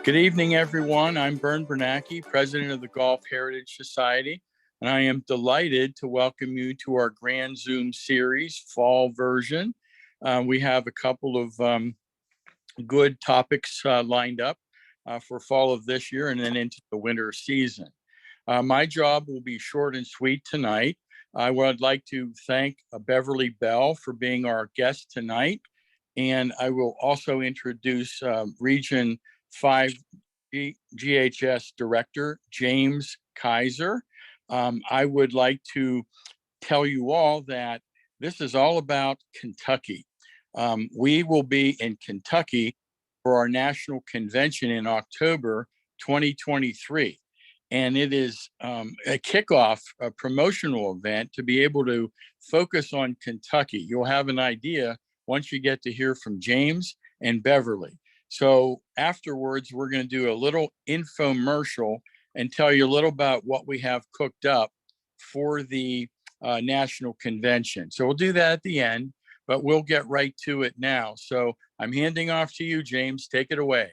Good evening, everyone. I'm Bern Bernanke, president of the Golf Heritage Society, and I am delighted to welcome you to our Grand Zoom series, fall version. We have a couple of good topics lined up for fall of this year and then into the winter season. My job will be short and sweet tonight. I would like to thank Beverly Bell for being our guest tonight. And I will also introduce Region 5 GHS Director, James Kaiser. I would like to tell you all that this is all about Kentucky. We will be in Kentucky for our national convention in October 2023. And it is a kickoff, a promotional event to be able to focus on Kentucky. You'll have an idea once you get to hear from James and Beverly. So afterwards, we're going to do a little infomercial and tell you a little about what we have cooked up for the national convention. So we'll do that at the end, but we'll get right to it now. So I'm handing off to you, James. Take it away.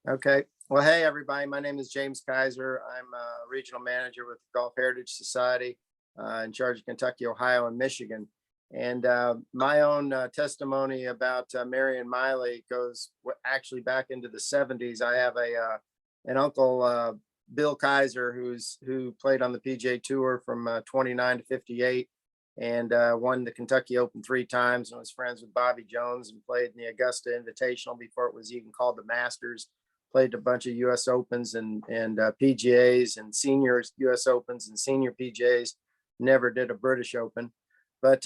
Okay. Well, hey, everybody. My name is James Kaiser. I'm a regional manager with the Golf Heritage Society in charge of Kentucky, Ohio, and Michigan. And my own testimony about Marion Miley goes actually back into the 70s. I have an uncle, Bill Kaiser, who played on the PGA Tour from 29 to 58 and won the Kentucky Open 3 times and was friends with Bobby Jones and played in the Augusta Invitational before it was even called the Masters. Played a bunch of U.S. Opens and PGAs and senior U.S. Opens and senior PGAs. Never did a British Open. But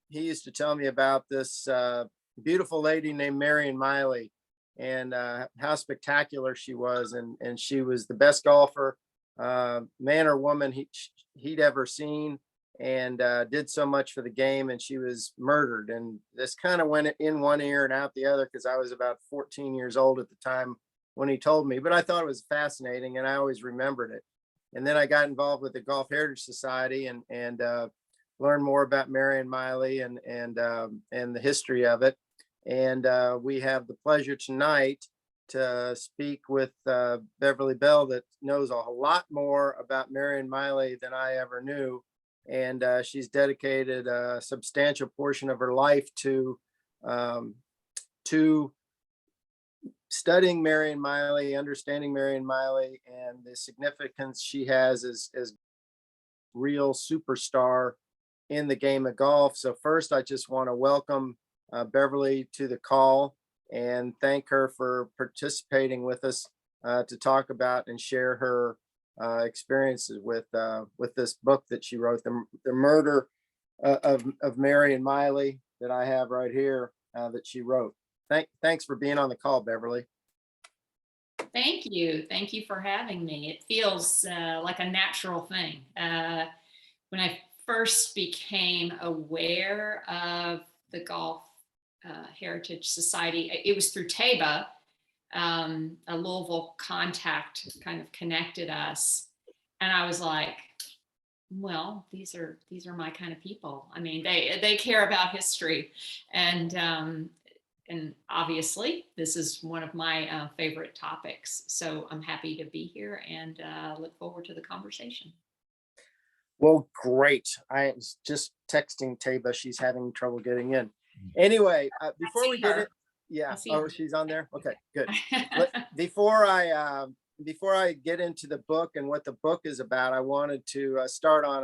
he used to tell me about this beautiful lady named Marion Miley and how spectacular she was. And she was the best golfer, man or woman, he'd ever seen, and did so much for the game. And she was murdered. And this kind of went in one ear and out the other because I was about 14 years old at the time when he told me. But I thought it was fascinating and I always remembered it. And then I got involved with the Golf Heritage Society and learn more about Marion Miley and the history of it. And we have the pleasure tonight to speak with Beverly Bell, that knows a lot more about Marion Miley than I ever knew. And she's dedicated a substantial portion of her life to studying Marion Miley, understanding Marion Miley, and the significance she has as real superstar in the game of golf. So first, I just want to welcome Beverly to the call and thank her for participating with us to talk about and share her experiences with this book that she wrote, the Murder of Marion Miley, that I have right here that she wrote. Thanks for being on the call, Beverly. Thank you. Thank you for having me. It feels like a natural thing. When I first became aware of the Golf Heritage Society, it was through Taba, a Louisville contact kind of connected us. And I was like, well, these are my kind of people. I mean, they care about history. And obviously, this is one of my favorite topics. So I'm happy to be here and look forward to the conversation. Well, great. I was just texting Taba. She's having trouble getting in. Anyway, before we get it, yeah. Oh, she's on there. Okay, good. Before I get into the book and what the book is about, I wanted to start on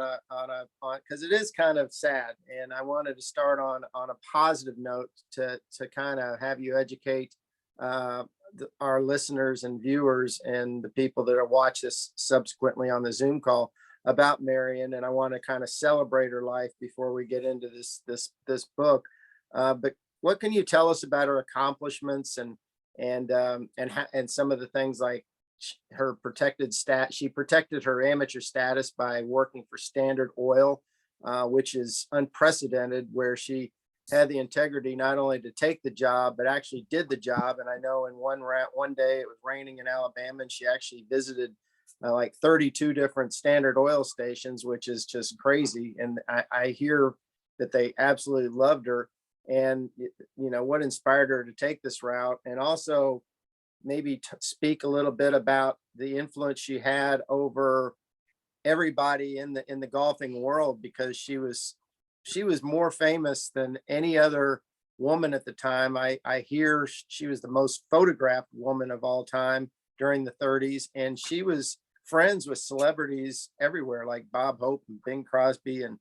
because it is kind of sad, and I wanted to start on a positive note to kind of have you educate our listeners and viewers and the people that will watch this subsequently on the Zoom call about Marion. And I want to kind of celebrate her life before we get into this book. But what can you tell us about her accomplishments and some of the things like her protected she protected her amateur status by working for Standard Oil, which is unprecedented, where she had the integrity not only to take the job, but actually did the job. And I know in one day it was raining in Alabama and she actually visited like 32 different Standard Oil stations, which is just crazy. And I hear that they absolutely loved her. And, you know, what inspired her to take this route. And also maybe speak a little bit about the influence she had over everybody in the golfing world, because she was more famous than any other woman at the time. I hear she was the most photographed woman of all time during the 30s, and she was friends with celebrities everywhere, like Bob Hope and Bing Crosby and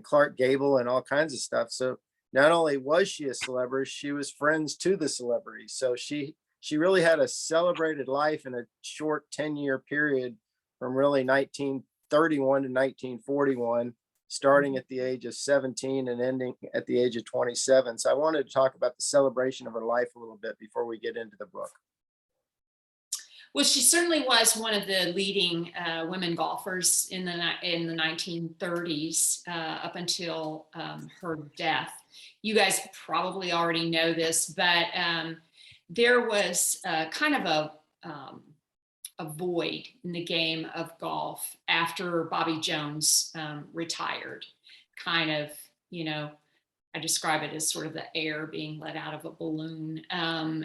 Clark Gable and all kinds of stuff. So not only was she a celebrity, she was friends to the celebrities. So she really had a celebrated life in a short 10-year period, from really 1931 to 1941, starting at the age of 17 and ending at the age of 27. So I wanted to talk about the celebration of her life a little bit before we get into the book. Well, she certainly was one of the leading women golfers in the 1930s up until her death. You guys probably already know this, but there was kind of a void in the game of golf after Bobby Jones retired. Kind of, you know, I describe it as sort of the air being let out of a balloon.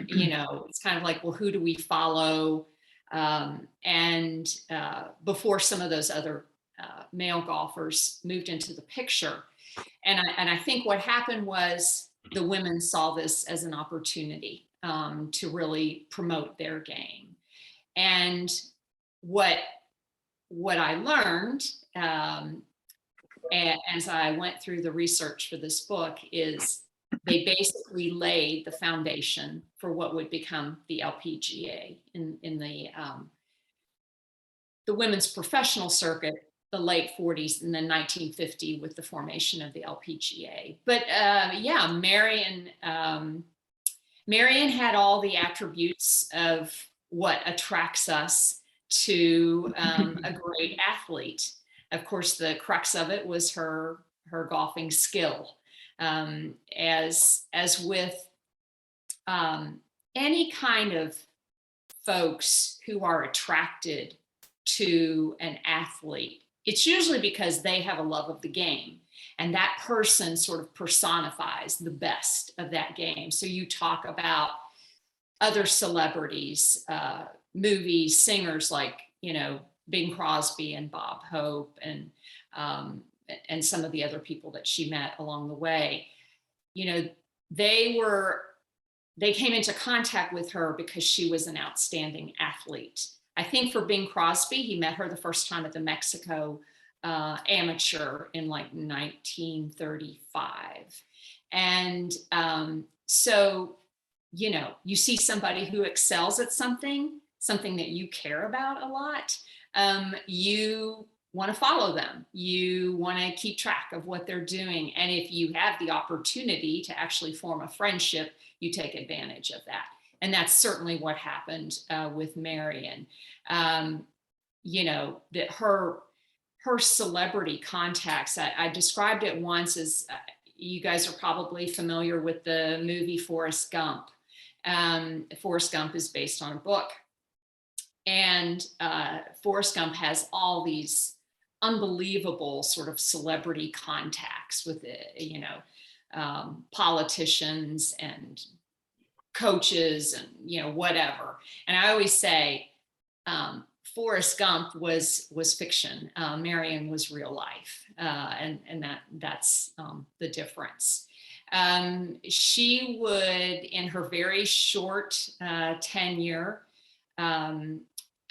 You know, it's kind of like, well, who do we follow? Before some of those other male golfers moved into the picture. And I think what happened was the women saw this as an opportunity to really promote their game. And what I learned as I went through the research for this book is they basically laid the foundation for what would become the LPGA in the women's professional circuit, the late 40s, and then 1950 with the formation of the LPGA. But yeah, Marion had all the attributes of what attracts us to a great athlete. Of course, the crux of it was her golfing skill. As with any kind of folks who are attracted to an athlete, it's usually because they have a love of the game, and that person sort of personifies the best of that game. So you talk about other celebrities, movies, singers like, you know, Bing Crosby and Bob Hope and some of the other people that she met along the way. You know, they came into contact with her because she was an outstanding athlete. I think for Bing Crosby, he met her the first time at the Mexico Amateur in like 1935. And so, you know, you see somebody who excels at something that you care about a lot, you want to follow them. You want to keep track of what they're doing. And if you have the opportunity to actually form a friendship, you take advantage of that. And that's certainly what happened with Marion. You know, that her celebrity contacts, I described it once as, you guys are probably familiar with the movie Forrest Gump. Forrest Gump is based on a book. And Forrest Gump has all these unbelievable sort of celebrity contacts with, you know, politicians and coaches and, you know, whatever. And I always say, Forrest Gump was fiction. Marion was real life. And that's the difference. She would, in her very short tenure,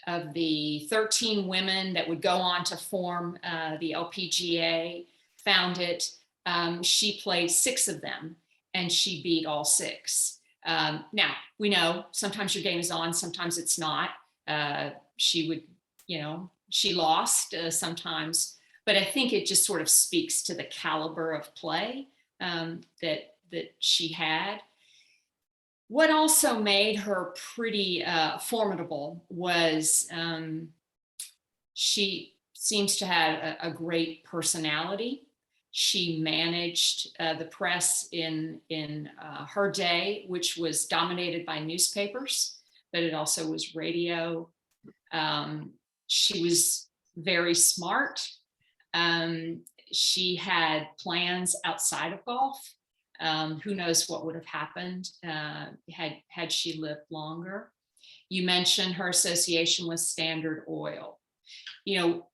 of the 13 women that would go on to form the LPGA, found it, she played 6 of them, and she beat all 6. Now, we know sometimes your game is on, sometimes it's not. She would, you know, she lost sometimes, but I think it just sort of speaks to the caliber of play that she had. What also made her pretty formidable was she seems to have a great personality. She managed the press in her day, which was dominated by newspapers, but it also was radio. She was very smart. She had plans outside of golf. Who knows what would have happened had she lived longer. You mentioned her association with Standard Oil. You know,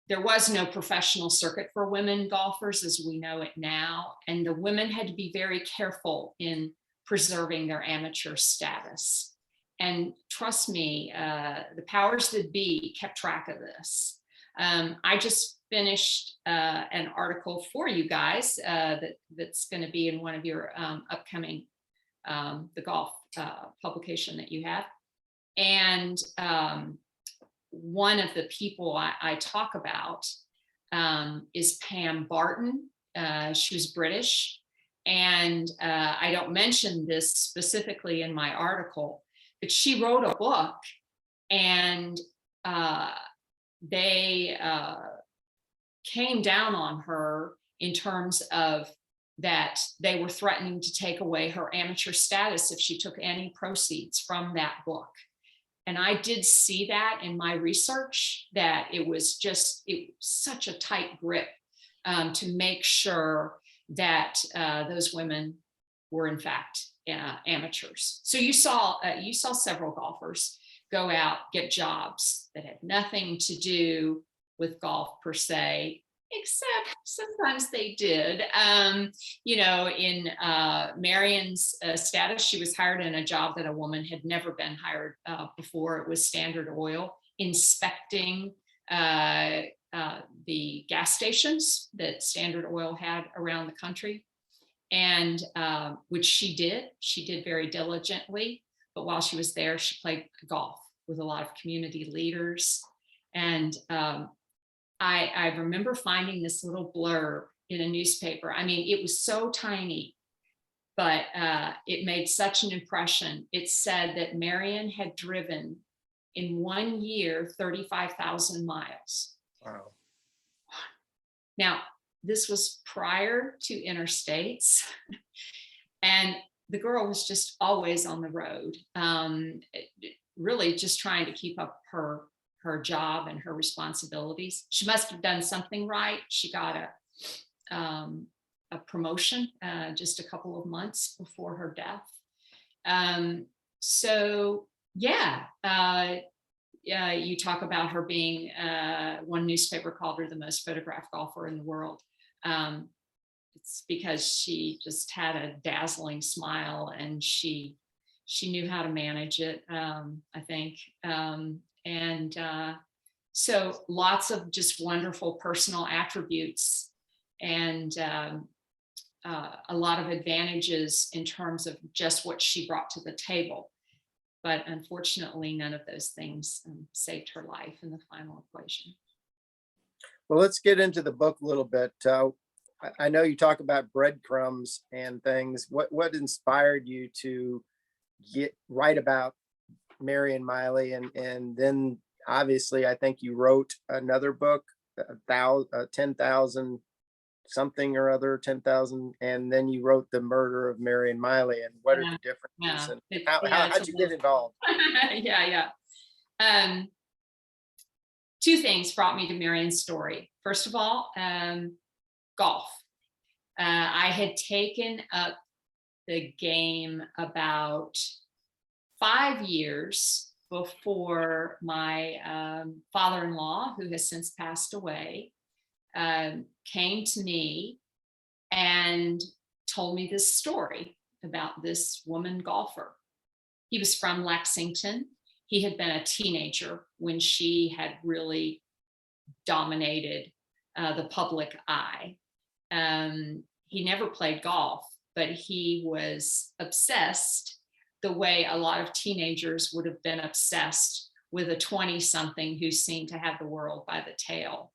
there was no professional circuit for women golfers as we know it now, and the women had to be very careful in preserving their amateur status. And trust me, the powers that be kept track of this. I just finished an article for you guys that's going to be in one of your upcoming the golf publication that you have. And one of the people I talk about is Pam Barton. She was British. And I don't mention this specifically in my article, but she wrote a book, and they came down on her in terms of that they were threatening to take away her amateur status if she took any proceeds from that book. And I did see that in my research, that it was such a tight grip to make sure that those women were in fact amateurs. So you saw several golfers go out, get jobs that had nothing to do with golf per se, except sometimes they did. You know, in Marion's status, she was hired in a job that a woman had never been hired before. It was Standard Oil, inspecting the gas stations that Standard Oil had around the country, and which she did very diligently. But while she was there, she played golf with a lot of community leaders. And I remember finding this little blurb in a newspaper. I mean, it was so tiny, but it made such an impression. It said that Marion had driven in 1 year 35,000 miles. Wow. Now, this was prior to interstates, and the girl was just always on the road, really just trying to keep up her job and her responsibilities. She must have done something right. She got a promotion just a couple of months before her death. So yeah, you talk about her being, one newspaper called her the most photographed golfer in the world. It's because she just had a dazzling smile, and she knew how to manage it, I think. So lots of just wonderful personal attributes, and a lot of advantages in terms of just what she brought to the table. But unfortunately, none of those things saved her life in the final equation. Well, let's get into the book a little bit. I know you talk about breadcrumbs and things. What inspired you to write about Marion Miley, and then obviously I think you wrote another book, 10,000 something or other, 10,000, and then you wrote The Murder of Marion Miley. And what are the differences, and how'd you get involved? Yeah. Two things brought me to Marion's story. First of all, golf. I had taken up the game about 5 years before my father-in-law, who has since passed away, came to me and told me this story about this woman golfer. He was from Lexington. He had been a teenager when she had really dominated the public eye. He never played golf, but he was obsessed the way a lot of teenagers would have been obsessed with a 20-something who seemed to have the world by the tail.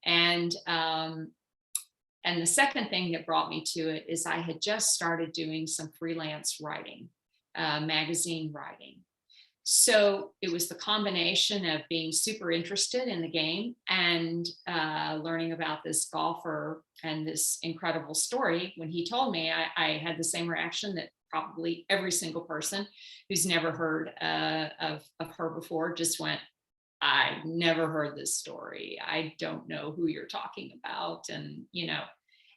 And the second thing that brought me to it is I had just started doing some freelance writing, magazine writing. So it was the combination of being super interested in the game and learning about this golfer and this incredible story. When he told me, I had the same reaction that probably every single person who's never heard of her before just went, I never heard this story. I don't know who you're talking about. And,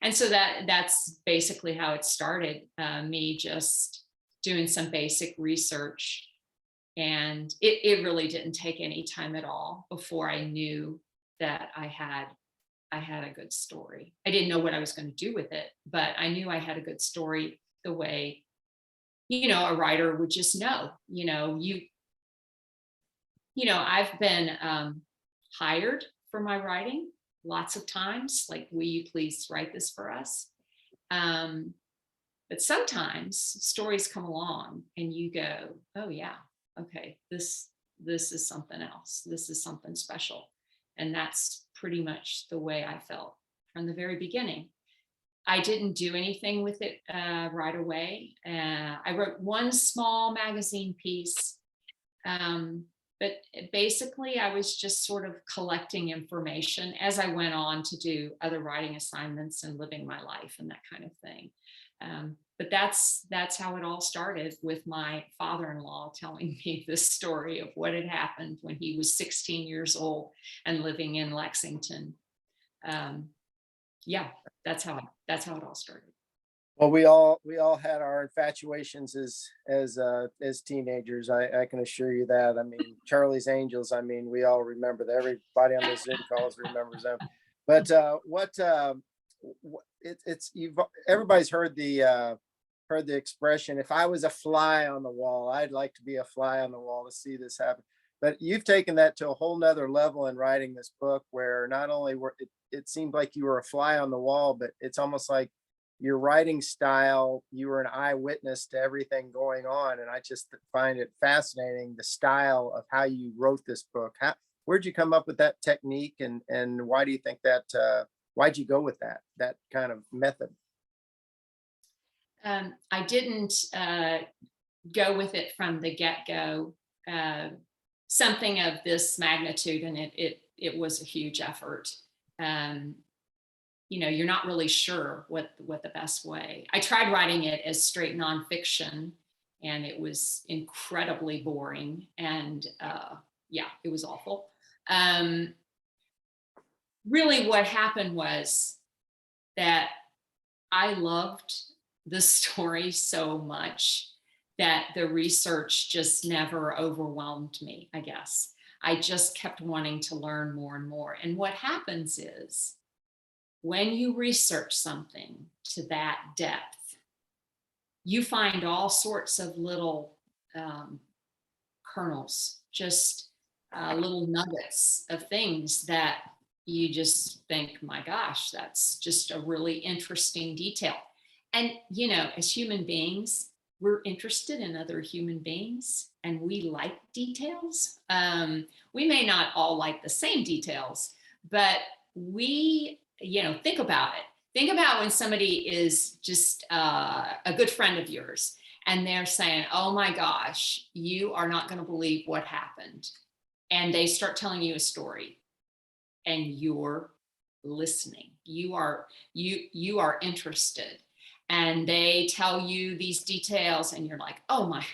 and so that's basically how it started, me just doing some basic research And it really didn't take any time at all before I knew that I had a good story. I didn't know what I was going to do with it, but I knew I had a good story the way, a writer would just know. I've been hired for my writing lots of times, like, will you please write this for us? But sometimes stories come along and you go, oh yeah, okay, this is something else. This is something special. And that's pretty much the way I felt from the very beginning. I didn't do anything with it right away. I wrote one small magazine piece, but basically I was just sort of collecting information as I went on to do other writing assignments and living my life and that kind of thing. But that's how it all started, with my father-in-law telling me this story of what had happened when he was 16 years old and living in Lexington. Yeah, that's how it all started. Well, we all had our infatuations as teenagers. I can assure you that. I mean, Charlie's Angels. I mean, we all remember that. Everybody on the Zoom calls remembers them. But everybody's heard the expression, if I was a fly on the wall, I'd like to be a fly on the wall to see this happen. But you've taken that to a whole nother level in writing this book, where not only it seemed like you were a fly on the wall, but it's almost like your writing style, you were an eyewitness to everything going on. And I just find it fascinating, the style of how you wrote this book. Where'd you come up with that technique, and why do you think that, why'd you go with that kind of method? I didn't go with it from the get-go. Something of this magnitude, and it was a huge effort. You're not really sure what the best way. I tried writing it as straight nonfiction, and it was incredibly boring, and it was awful. Really what happened was that I loved the story so much that the research just never overwhelmed me, I guess. I just kept wanting to learn more and more. And what happens is, when you research something to that depth, you find all sorts of little kernels, just little nuggets of things that you just think, my gosh, that's just a really interesting detail. And, as human beings, we're interested in other human beings, and we like details. We may not all like the same details, but we, think about it. Think about when somebody is just a good friend of yours, and they're saying, oh my gosh, you are not going to believe what happened. And they start telling you a story, and you're listening. You are interested. And they tell you these details, and you're like, oh my,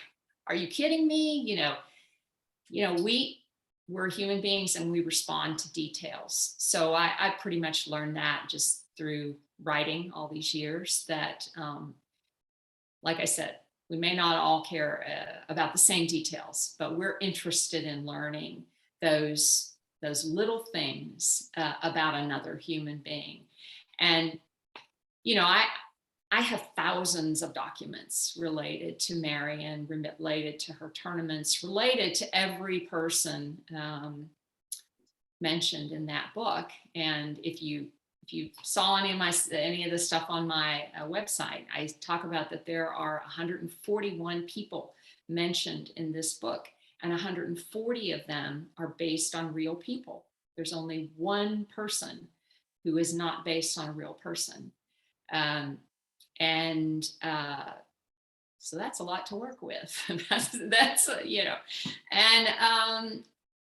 are you kidding me? We're human beings, and we respond to details. So I pretty much learned that just through writing all these years, that, like I said, we may not all care about the same details, but we're interested in learning those little things about another human being. And, I have thousands of documents related to Marion, related to her tournaments, related to every person mentioned in that book. And if you saw any of the stuff on my website, I talk about that there are 141 people mentioned in this book, and 140 of them are based on real people. There's only one person who is not based on a real person. So that's a lot to work with. that's and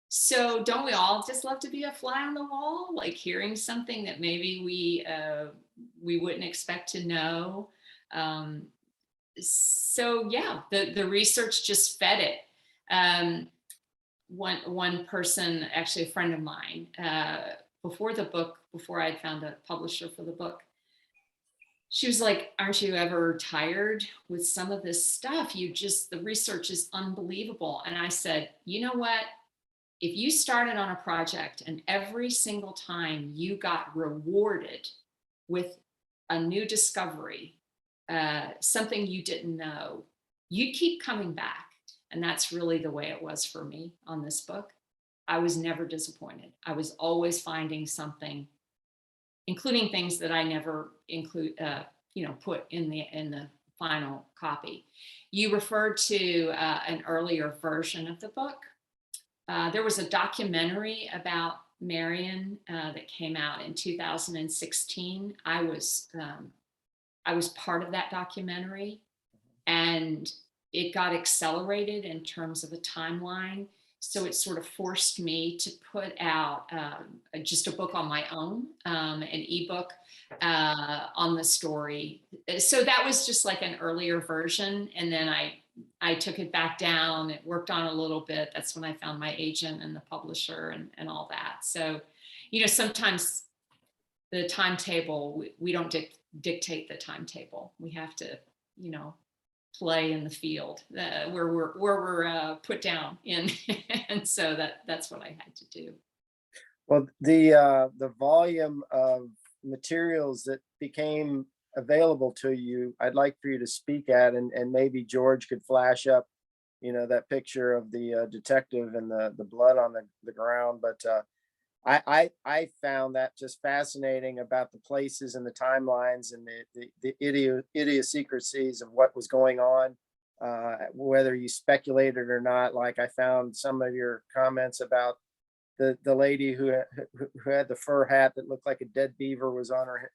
so don't we all just love to be a fly on the wall, like hearing something that maybe we wouldn't expect to know? So yeah, the research just fed it. One person, actually a friend of mine, before I had found a publisher for the book, she was like, aren't you ever tired with some of this stuff? The research is unbelievable. And I said, you know what? If you started on a project and every single time you got rewarded with a new discovery, something you didn't know, you'd keep coming back. And that's really the way it was for me on this book. I was never disappointed. I was always finding something, including things that I never put in the final copy. You referred to an earlier version of the book. There was a documentary about Marion that came out in 2016. I was part of that documentary, and it got accelerated in terms of a timeline. So it sort of forced me to put out just a book on my own, an ebook on the story. So that was just like an earlier version. And then I took it back down, it worked on a little bit. That's when I found my agent and the publisher and all that. So, sometimes the timetable, we don't dictate the timetable. We have to, play in the field where we're put down in. And so that's what I had to do. Well, the volume of materials that became available to you, I'd like for you to speak at, and maybe George could flash up, that picture of the detective and the blood on the ground. But I found that just fascinating about the places and the timelines and the idiosyncrasies of what was going on, whether you speculated or not. Like, I found some of your comments about the lady who had the fur hat that looked like a dead beaver was on her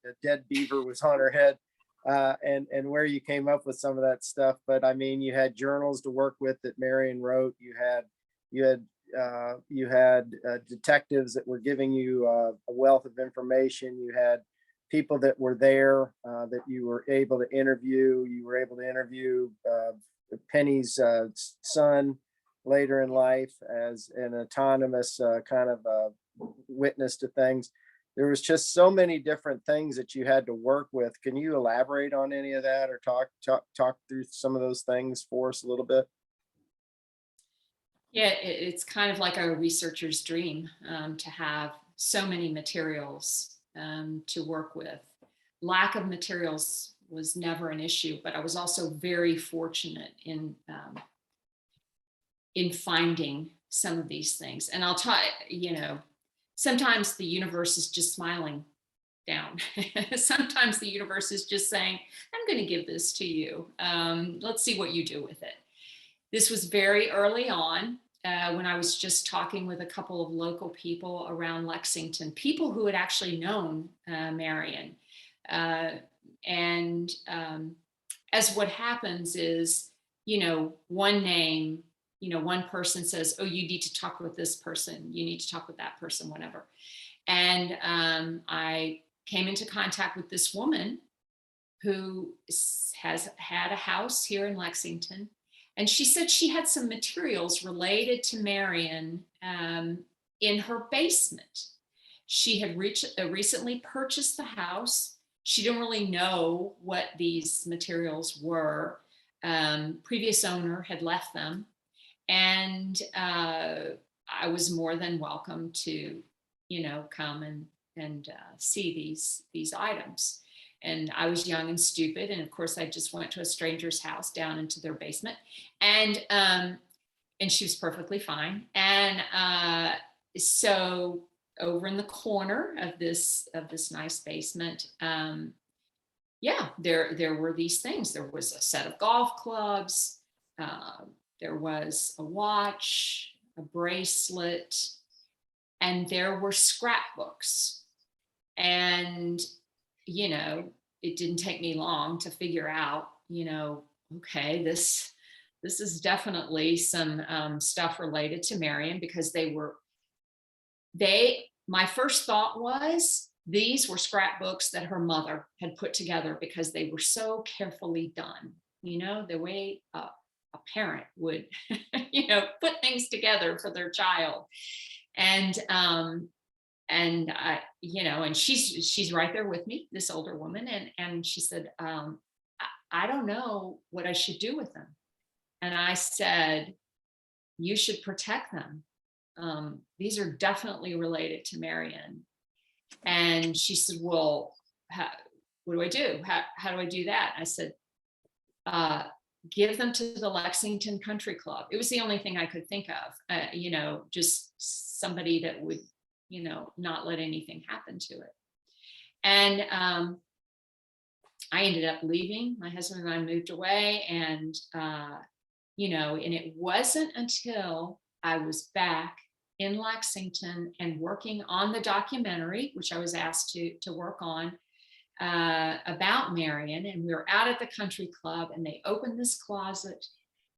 head, and where you came up with some of that stuff. But I mean, you had journals to work with that Marion wrote. You had detectives that were giving you a wealth of information. You had people that were there that you were able to interview. You were able to interview Penny's son later in life as an autonomous kind of witness to things. There was just so many different things that you had to work with. Can you elaborate on any of that, or talk through some of those things for us a little bit? Yeah, it's kind of like a researcher's dream, to have so many materials to work with. Lack of materials was never an issue, but I was also very fortunate in finding some of these things. And I'll tell sometimes the universe is just smiling down. Sometimes the universe is just saying, I'm going to give this to you. Let's see what you do with it. This was very early on, when I was just talking with a couple of local people around Lexington, people who had actually known Marion. And as what happens is, one name, one person says, oh, you need to talk with this person, you need to talk with that person, whatever. And I came into contact with this woman who has had a house here in Lexington. And she said she had some materials related to Marion in her basement. She had recently purchased the house. She didn't really know what these materials were. Previous owner had left them. And I was more than welcome to, come and see these items. And I was young and stupid. And of course, I just went to a stranger's house down into their basement. And she was perfectly fine. And so over in the corner of this nice basement, there were these things. There was a set of golf clubs. There was a watch, a bracelet, and there were scrapbooks. And it didn't take me long to figure out, okay, this is definitely some stuff related to Marion, because my first thought was these were scrapbooks that her mother had put together because they were so carefully done, the way a parent would, put things together for their child. And And I, and she's right there with me, this older woman. And she said, I don't know what I should do with them. And I said, you should protect them. These are definitely related to Marion. And she said, well, what do I do? How do I do that? I said, give them to the Lexington Country Club. It was the only thing I could think of, just somebody that would, not let anything happen to it. And I ended up leaving. My husband and I moved away, and and it wasn't until I was back in Lexington and working on the documentary, which I was asked to work on, about Marion. And we were out at the country club, and they open this closet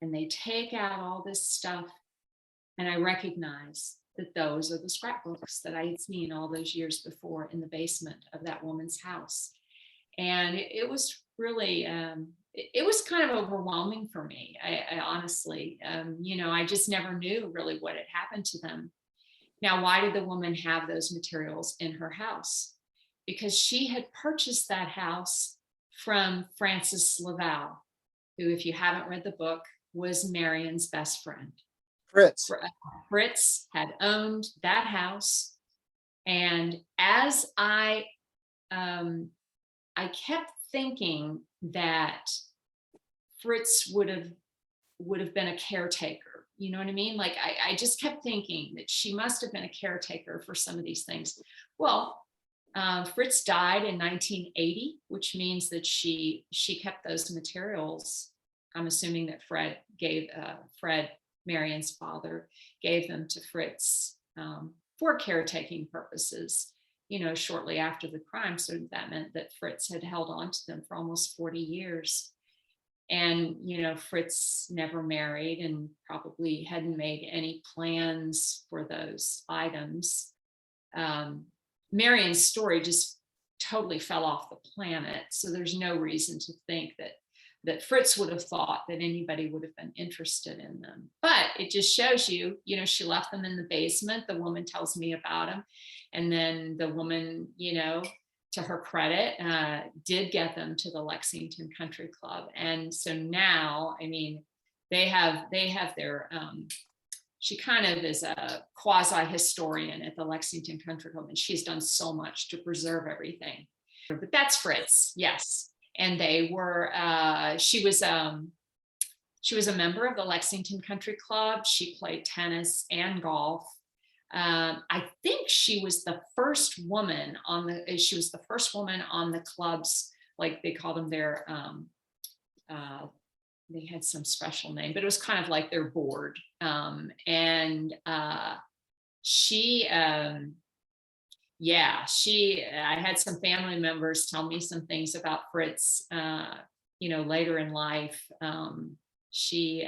and they take out all this stuff. And I recognize that those are the scrapbooks that I had seen all those years before in the basement of that woman's house. And it was really, it was kind of overwhelming for me. I honestly, I just never knew really what had happened to them. Now, why did the woman have those materials in her house? Because she had purchased that house from Francis Laval, who, if you haven't read the book, was Marion's best friend. Fritz had owned that house. And as I kept thinking that Fritz would have been a caretaker. You know what I mean? Like I just kept thinking that she must have been a caretaker for some of these things. Well, Fritz died in 1980, which means that she kept those materials. I'm assuming that Fred, Marion's father, gave them to Fritz for caretaking purposes, shortly after the crime. So that meant that Fritz had held on to them for almost 40 years. And, Fritz never married and probably hadn't made any plans for those items. Marion's story just totally fell off the planet. So there's no reason to think that Fritz would have thought that anybody would have been interested in them. But it just shows you, she left them in the basement. The woman tells me about them. And then the woman, to her credit, did get them to the Lexington Country Club. And so now, they have their, she kind of is a quasi-historian at the Lexington Country Club, and she's done so much to preserve everything. But that's Fritz, yes. And they were, she was a member of the Lexington Country Club. She played tennis and golf. I think she was the first woman on the club's, like they called them their, they had some special name, but it was kind of like their board. I had some family members tell me some things about Fritz, later in life. She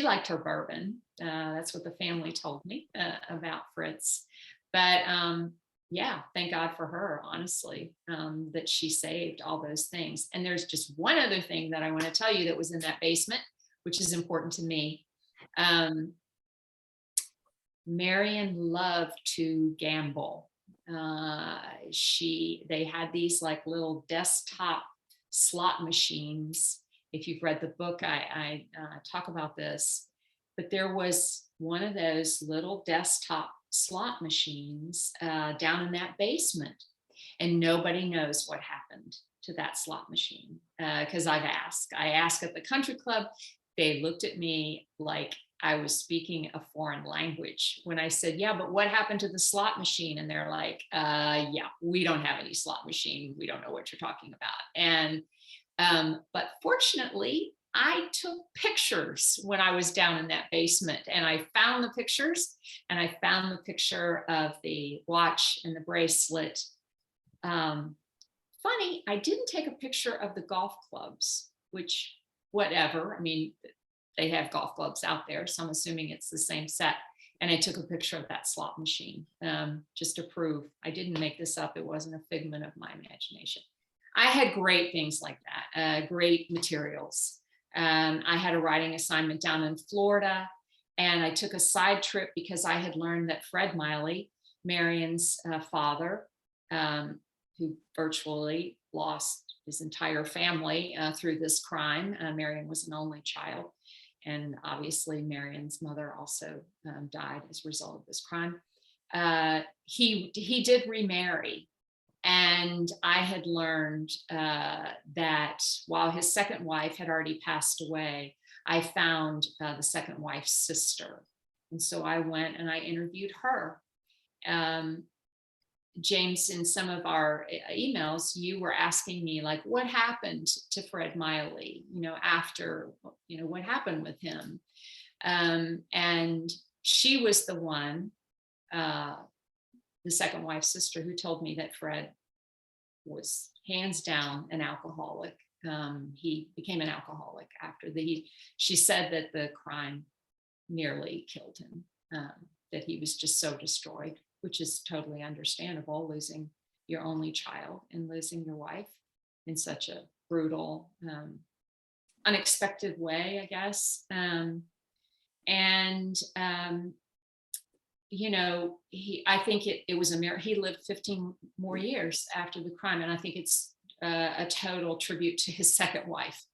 liked her bourbon. That's what the family told me about Fritz. But thank God for her, honestly, that she saved all those things. And there's just one other thing that I want to tell you that was in that basement, which is important to me. Marion loved to gamble. They had these like little desktop slot machines. If you've read the book, I talk about this, but there was one of those little desktop slot machines down in that basement, and nobody knows what happened to that slot machine because I asked at the country club. They looked at me like I was speaking a foreign language when I said, yeah, but what happened to the slot machine? And they're like, we don't have any slot machine. We don't know what you're talking about. And but fortunately, I took pictures when I was down in that basement, and I found the pictures, and I found the picture of the watch and the bracelet. Funny, I didn't take a picture of the golf clubs, which whatever. They have golf clubs out there, so I'm assuming it's the same set. And I took a picture of that slot machine just to prove I didn't make this up. It wasn't a figment of my imagination. I had great things like that, great materials. I had a writing assignment down in Florida, and I took a side trip because I had learned that Fred Miley Marion's father, who virtually lost his entire family through this crime. Marion was an only child. And obviously Marion's mother also died as a result of this crime. He did remarry. And I had learned that while his second wife had already passed away, I found the second wife's sister. And so I went and I interviewed her. James, in some of our emails, you were asking me, like, what happened to Fred Miley, after, what happened with him? And she was the one, the second wife's sister, who told me that Fred was hands down an alcoholic. He became an alcoholic after she said that the crime nearly killed him, that he was just so destroyed, which is totally understandable, losing your only child and losing your wife in such a brutal, unexpected way, I guess. I think it was a miracle. He lived 15 more years after the crime. And I think it's a total tribute to his second wife.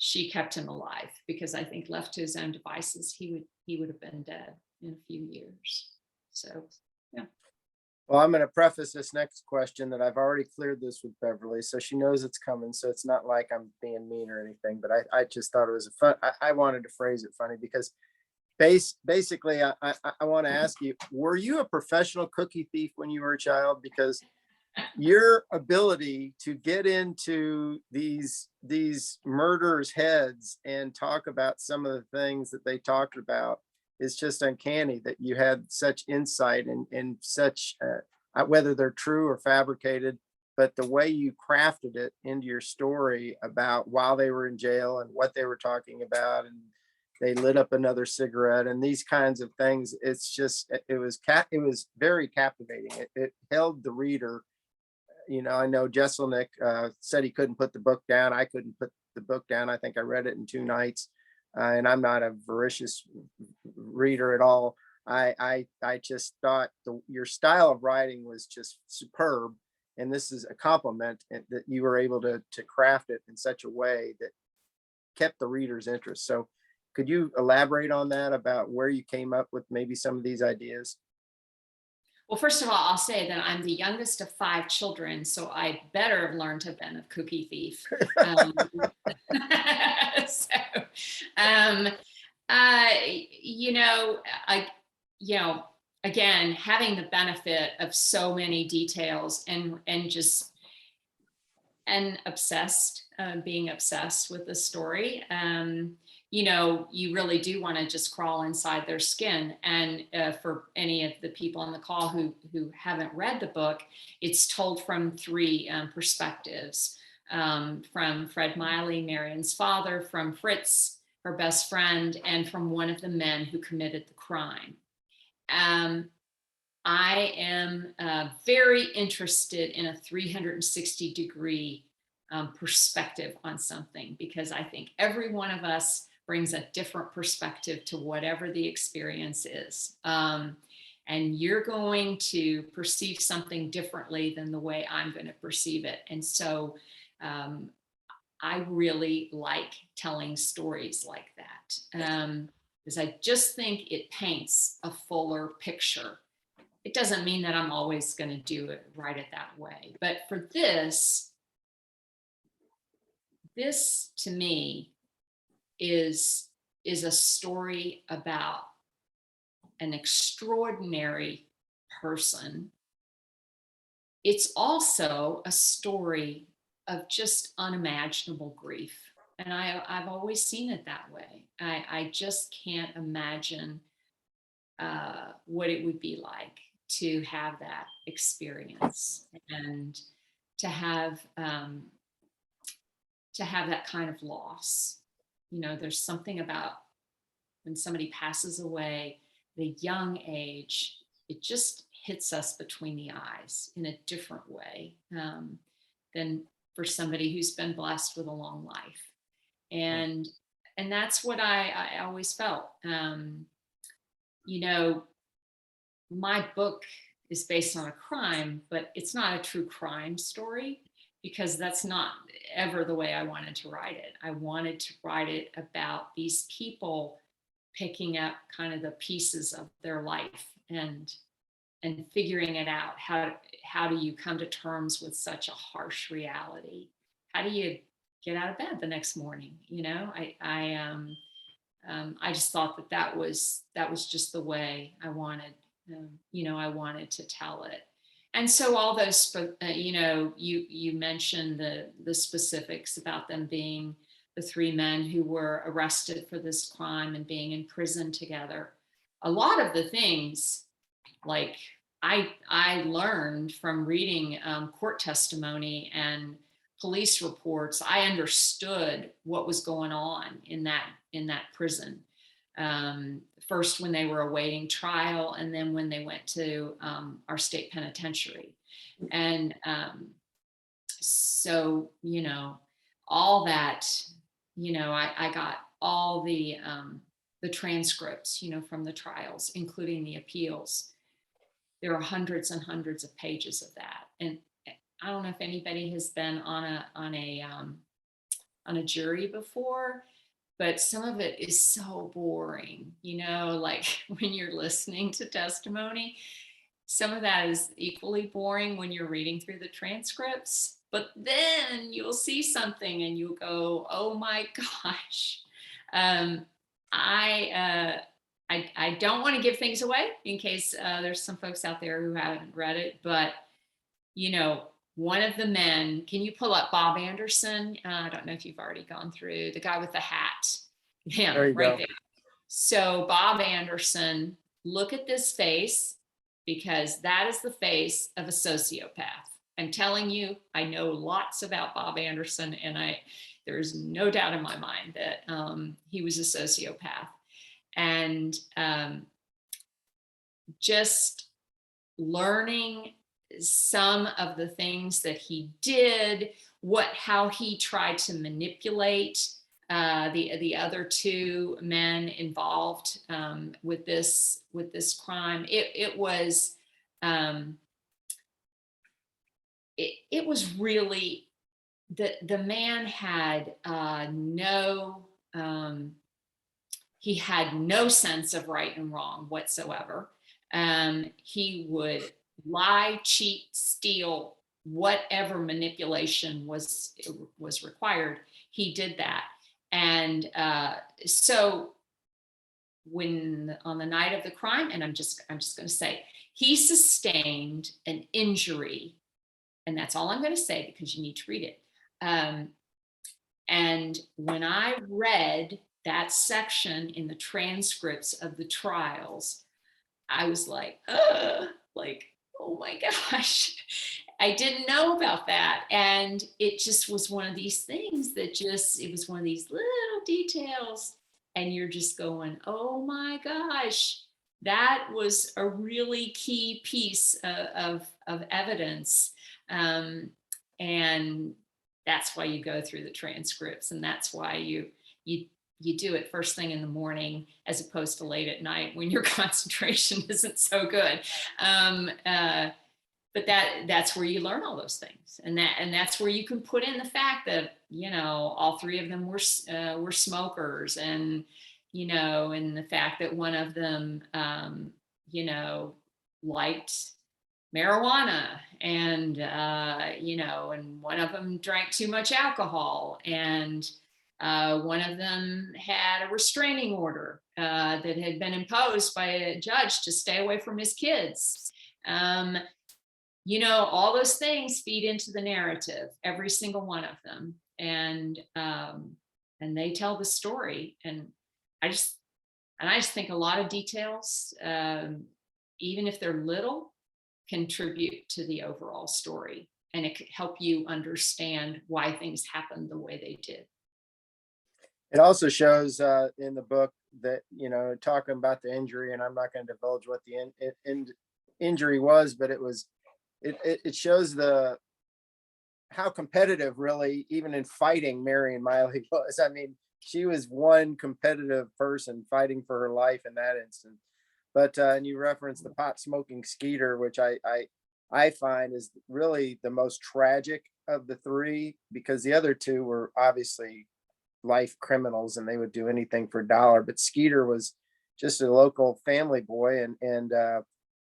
She kept him alive, because I think left to his own devices, he would have been dead in a few years. So, yeah. Well, I'm going to preface this next question that I've already cleared this with Beverly, so she knows it's coming. So it's not like I'm being mean or anything, but I just thought it was I wanted to phrase it funny, because basically I want to ask you, were you a professional cookie thief when you were a child? Because your ability to get into these murderers' heads and talk about some of the things that they talked about is just uncanny, that you had such insight and such, whether they're true or fabricated, but the way you crafted it into your story about while they were in jail and what they were talking about, and they lit up another cigarette and these kinds of things. It's just, it was very captivating. It held the reader. I know Jesselnick said he couldn't put the book down. I couldn't put the book down. I think I read it in 2 nights. And I'm not a voracious reader at all. I just thought your style of writing was just superb. And this is a compliment that you were able to craft it in such a way that kept the reader's interest. So could you elaborate on that, about where you came up with maybe some of these ideas? Well, first of all, I'll say that I'm the youngest of 5 children, so I better have learned to have been a cookie thief. Again, having the benefit of so many details and being obsessed with the story. You really do want to just crawl inside their skin. And for any of the people on the call who haven't read the book, it's told from 3 perspectives, from Fred Miley, Marion's father, from Fritz, her best friend, and from one of the men who committed the crime. I am very interested in a 360-degree perspective on something, because I think every one of us brings a different perspective to whatever the experience is. And you're going to perceive something differently than the way I'm going to perceive it. And so I really like telling stories like that, because I just think it paints a fuller picture. It doesn't mean that I'm always going to do it that way. But for this to me is a story about an extraordinary person. It's also a story of just unimaginable grief. And I've always seen it that way. I just can't imagine what it would be like to have that experience, and to have that kind of loss. There's something about when somebody passes away at a young age, it just hits us between the eyes in a different way than for somebody who's been blessed with a long life. And that's what I always felt. my book is based on a crime, but it's not a true crime story, because that's not ever the way I wanted to write it. I wanted to write it about these people picking up kind of the pieces of their life and figuring it out. How do you come to terms with such a harsh reality? How do you get out of bed the next morning? You know, I just thought that was just the way I wanted, I wanted to tell it. And so all those, you mentioned the specifics about them being the three men who were arrested for this crime and being in prison together. A lot of the things, like I learned from reading court testimony and police reports. I understood what was going on in that prison. First when they were awaiting trial, and then when they went to our state penitentiary. And so, all that, I got all the transcripts, from the trials, including the appeals. There are hundreds and hundreds of pages of that. And I don't know if anybody has been on a jury before, but some of it is so boring, like when you're listening to testimony, some of that is equally boring when you're reading through the transcripts, but then you'll see something and you'll go, oh my gosh. I don't want to give things away in case there's some folks out there who haven't read it, but one of the men, can you pull up Bob Anderson? I don't know if you've already gone through the guy with the hat. Him, There you right go. there. So Bob Anderson, look at this face, because that is the face of a sociopath. I'm telling you, I know lots about Bob Anderson, and there's no doubt in my mind that he was a sociopath. And just learning some of the things that he did, how he tried to manipulate the other two men involved with this crime. It was really, the man had he had no sense of right and wrong whatsoever. He would lie, cheat, steal, whatever manipulation was required. He did that. And so when on the night of the crime, and I'm just going to say, he sustained an injury, and that's all I'm going to say because you need to read it. And when I read that section in the transcripts of the trials, I was like, oh my gosh, I didn't know about that. And it just was one of these things that it was one of these little details. And you're just going, oh my gosh, that was a really key piece of evidence. And that's why you go through the transcripts, and that's why you do it first thing in the morning as opposed to late at night when your concentration isn't so good. But that's where you learn all those things, and that's where you can put in the fact that all three of them were smokers, and and the fact that one of them liked marijuana, and and one of them drank too much alcohol, and one of them had a restraining order that had been imposed by a judge to stay away from his kids. All those things feed into the narrative, every single one of them, and they tell the story. And I just think a lot of details, even if they're little, contribute to the overall story, and it could help you understand why things happened the way they did. It also shows in the book that, talking about the injury, and I'm not going to divulge what the injury was, but it shows how competitive, really, even in fighting, Marion Miley was. I mean, she was one competitive person fighting for her life in that instance. But and you referenced the pot smoking Skeeter, which I find is really the most tragic of the three, because the other two were obviously life criminals and they would do anything for a dollar. But Skeeter was just a local family boy, and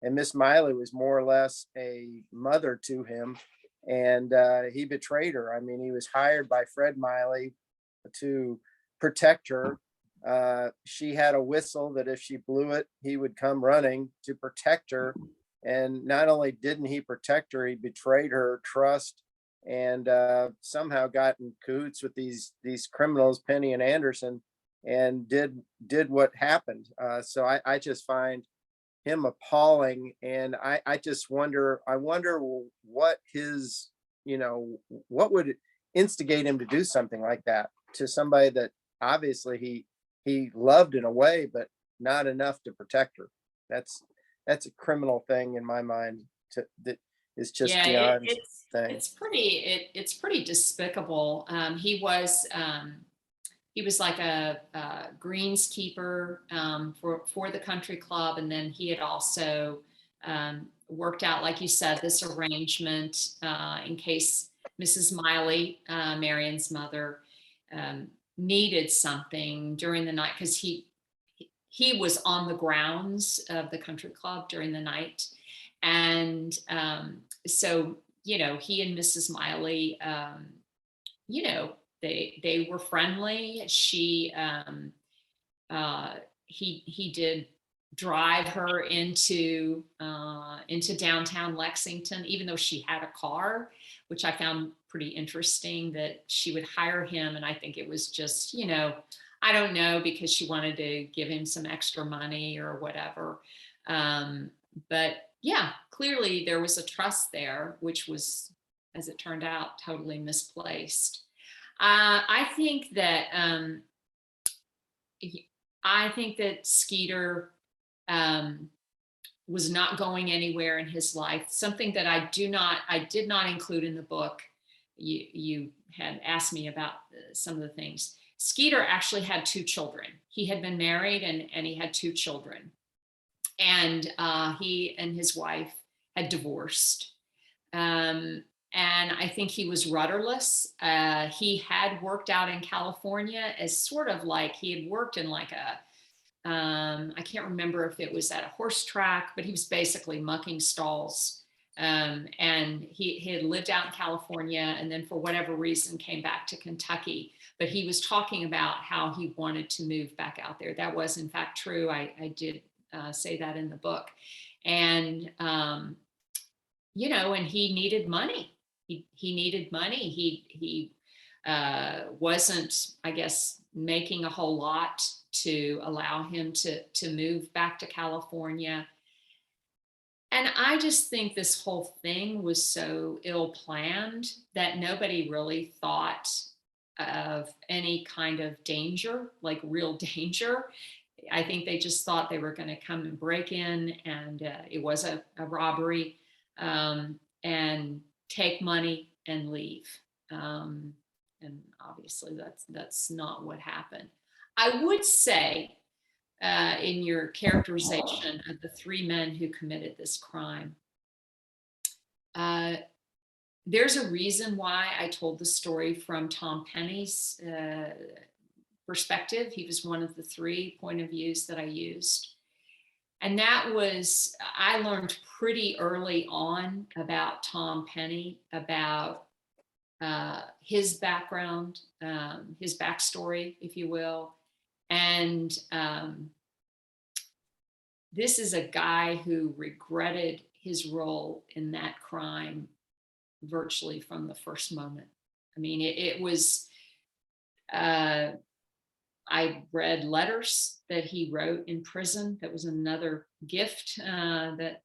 Miss Miley was more or less a mother to him, and he betrayed her. I mean, he was hired by Fred Miley to protect her. She had a whistle that if she blew it, he would come running to protect her. And not only didn't he protect her, he betrayed her trust, and somehow got in cahoots with these criminals, Penny and Anderson, and did what happened. So I just find him appalling, and I just wonder. I wonder what his, what would instigate him to do something like that to somebody that obviously he loved in a way, but not enough to protect her. That's a criminal thing in my mind. That is just Yeah, beyond thing. it's pretty despicable. He was like a greenskeeper for the country club, and then he had also worked out, like you said, this arrangement in case Mrs. Miley, Marion's mother, needed something during the night, because he was on the grounds of the country club during the night, and so he and Mrs. Miley, they were friendly. He did drive her into downtown Lexington, even though she had a car, which I found pretty interesting, that she would hire him. And I think it was just, I don't know, because she wanted to give him some extra money or whatever. But yeah, clearly there was a trust there, which was, as it turned out, totally misplaced. I think that Skeeter was not going anywhere in his life. Something that I did not include in the book. You had asked me about some of the things. Skeeter actually had 2 children. He had been married and he had 2 children. And he and his wife had divorced. And I think he was rudderless. He had worked out in California as sort of like, he had worked in like I can't remember if it was at a horse track, but he was basically mucking stalls. And he had lived out in California, and then for whatever reason came back to Kentucky. But he was talking about how he wanted to move back out there. That was in fact true. I did say that in the book. And, and he needed money. He needed money. He wasn't, I guess, making a whole lot to allow him to move back to California. And I just think this whole thing was so ill-planned that nobody really thought of any kind of danger, like real danger. I think they just thought they were going to come and break in, and it was a robbery, and take money and leave. And obviously that's not what happened. I would say, in your characterization of the 3 men who committed this crime, there's a reason why I told the story from Tom Penny's perspective. He was one of the 3 point of views that I used. And that was, I learned pretty early on about Tom Penny, about his background, his backstory, if you will. And this is a guy who regretted his role in that crime virtually from the first moment. I mean, it was, I read letters that he wrote in prison. That was another gift that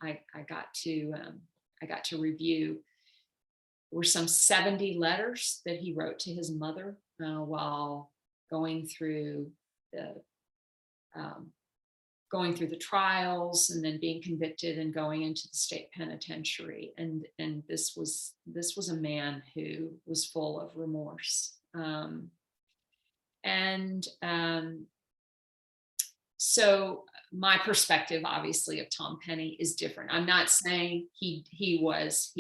I got to review. There were some 70 letters that he wrote to his mother while going through the trials, and then being convicted and going into the state penitentiary. And this was a man who was full of remorse. So my perspective, obviously, of Tom Penny is different. I'm not saying he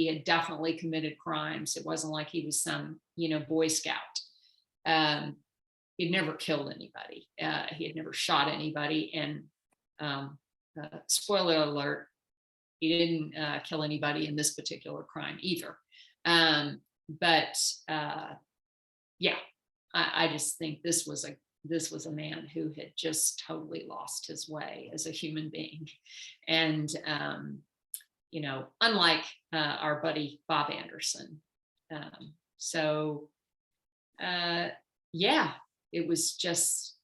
had definitely committed crimes. It wasn't like he was some, Boy Scout. He'd never killed anybody. He had never shot anybody. And spoiler alert, he didn't kill anybody in this particular crime either. But yeah, I just think this was a man who had just totally lost his way as a human being. And, unlike our buddy Bob Anderson. Yeah, it was just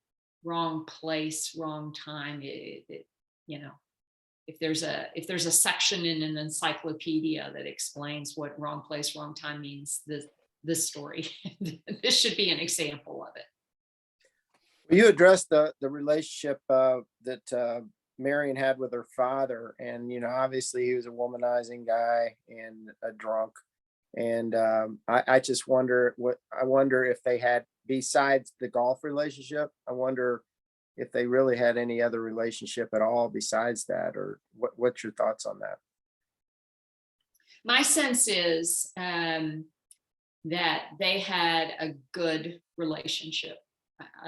wrong place, wrong time. If there's a section in an encyclopedia that explains what wrong place, wrong time means, this story, this should be an example of it. You addressed the relationship that Marion had with her father, and obviously he was a womanizing guy and a drunk, and I just wonder if they had, besides the golf relationship, I wonder if they really had any other relationship at all besides that, or what's your thoughts on that? My sense is that they had a good relationship.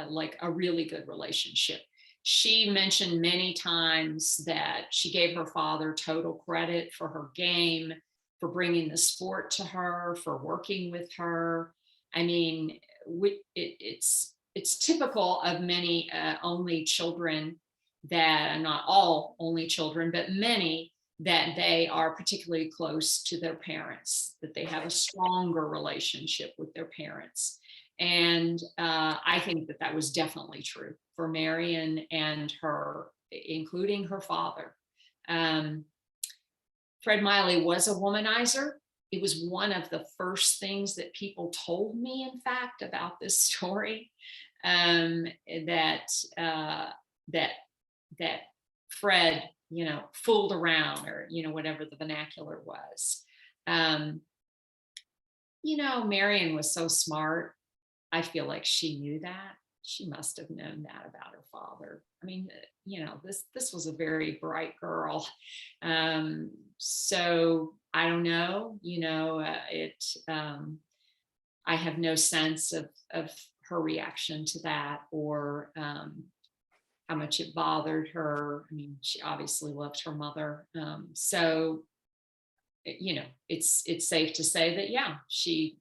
Like a really good relationship. She mentioned many times that she gave her father total credit for her game, for bringing the sport to her, for working with her. I mean, it's typical of many only children, that, not all only children, but many, that they are particularly close to their parents, that they have a stronger relationship with their parents. And I think that was definitely true for Marion and her, including her father. Fred Miley was a womanizer. It was one of the first things that people told me, in fact, about this story, that Fred, fooled around, or, whatever the vernacular was. Marion was so smart. I feel like she knew that. She must have known that about her father. I mean, this was a very bright girl. So I don't know, I have no sense of her reaction to that, or how much it bothered her. I mean, she obviously loved her mother. So, it's safe to say that, yeah, she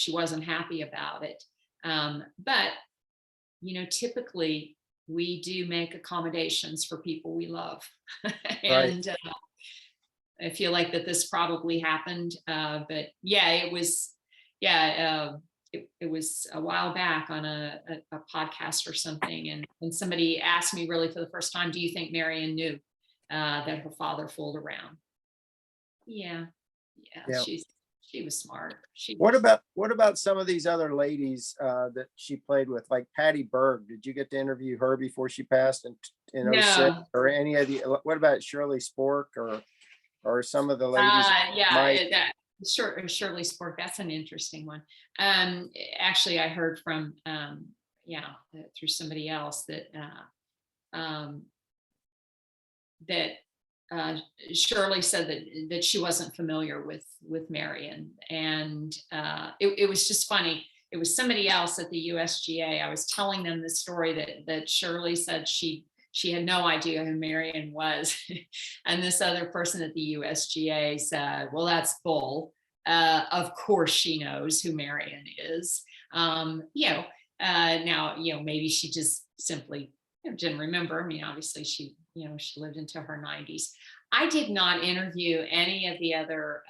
wasn't happy about it. But, typically we do make accommodations for people we love. And I feel like that this probably happened. But yeah, it was a while back on a podcast or something. And somebody asked me, really for the first time, do you think Marion knew that her father fooled around? Yeah. She was smart. What about some of these other ladies that she played with, like Patty Berg? Did you get to interview her before she passed in 06? No. Or any of the, what about Shirley Spork or some of the ladies? Shirley Spork, that's an interesting one. Actually, I heard from through somebody else that Shirley said that she wasn't familiar with Marion, and it was just funny. It was somebody else at the USGA. I was telling them the story that Shirley said she had no idea who Marion was, and this other person at the USGA said, "Well, that's bull. Of course she knows who Marion is." Now, maybe she just simply didn't remember. I mean, obviously she lived into her 90s. I did not interview any of the other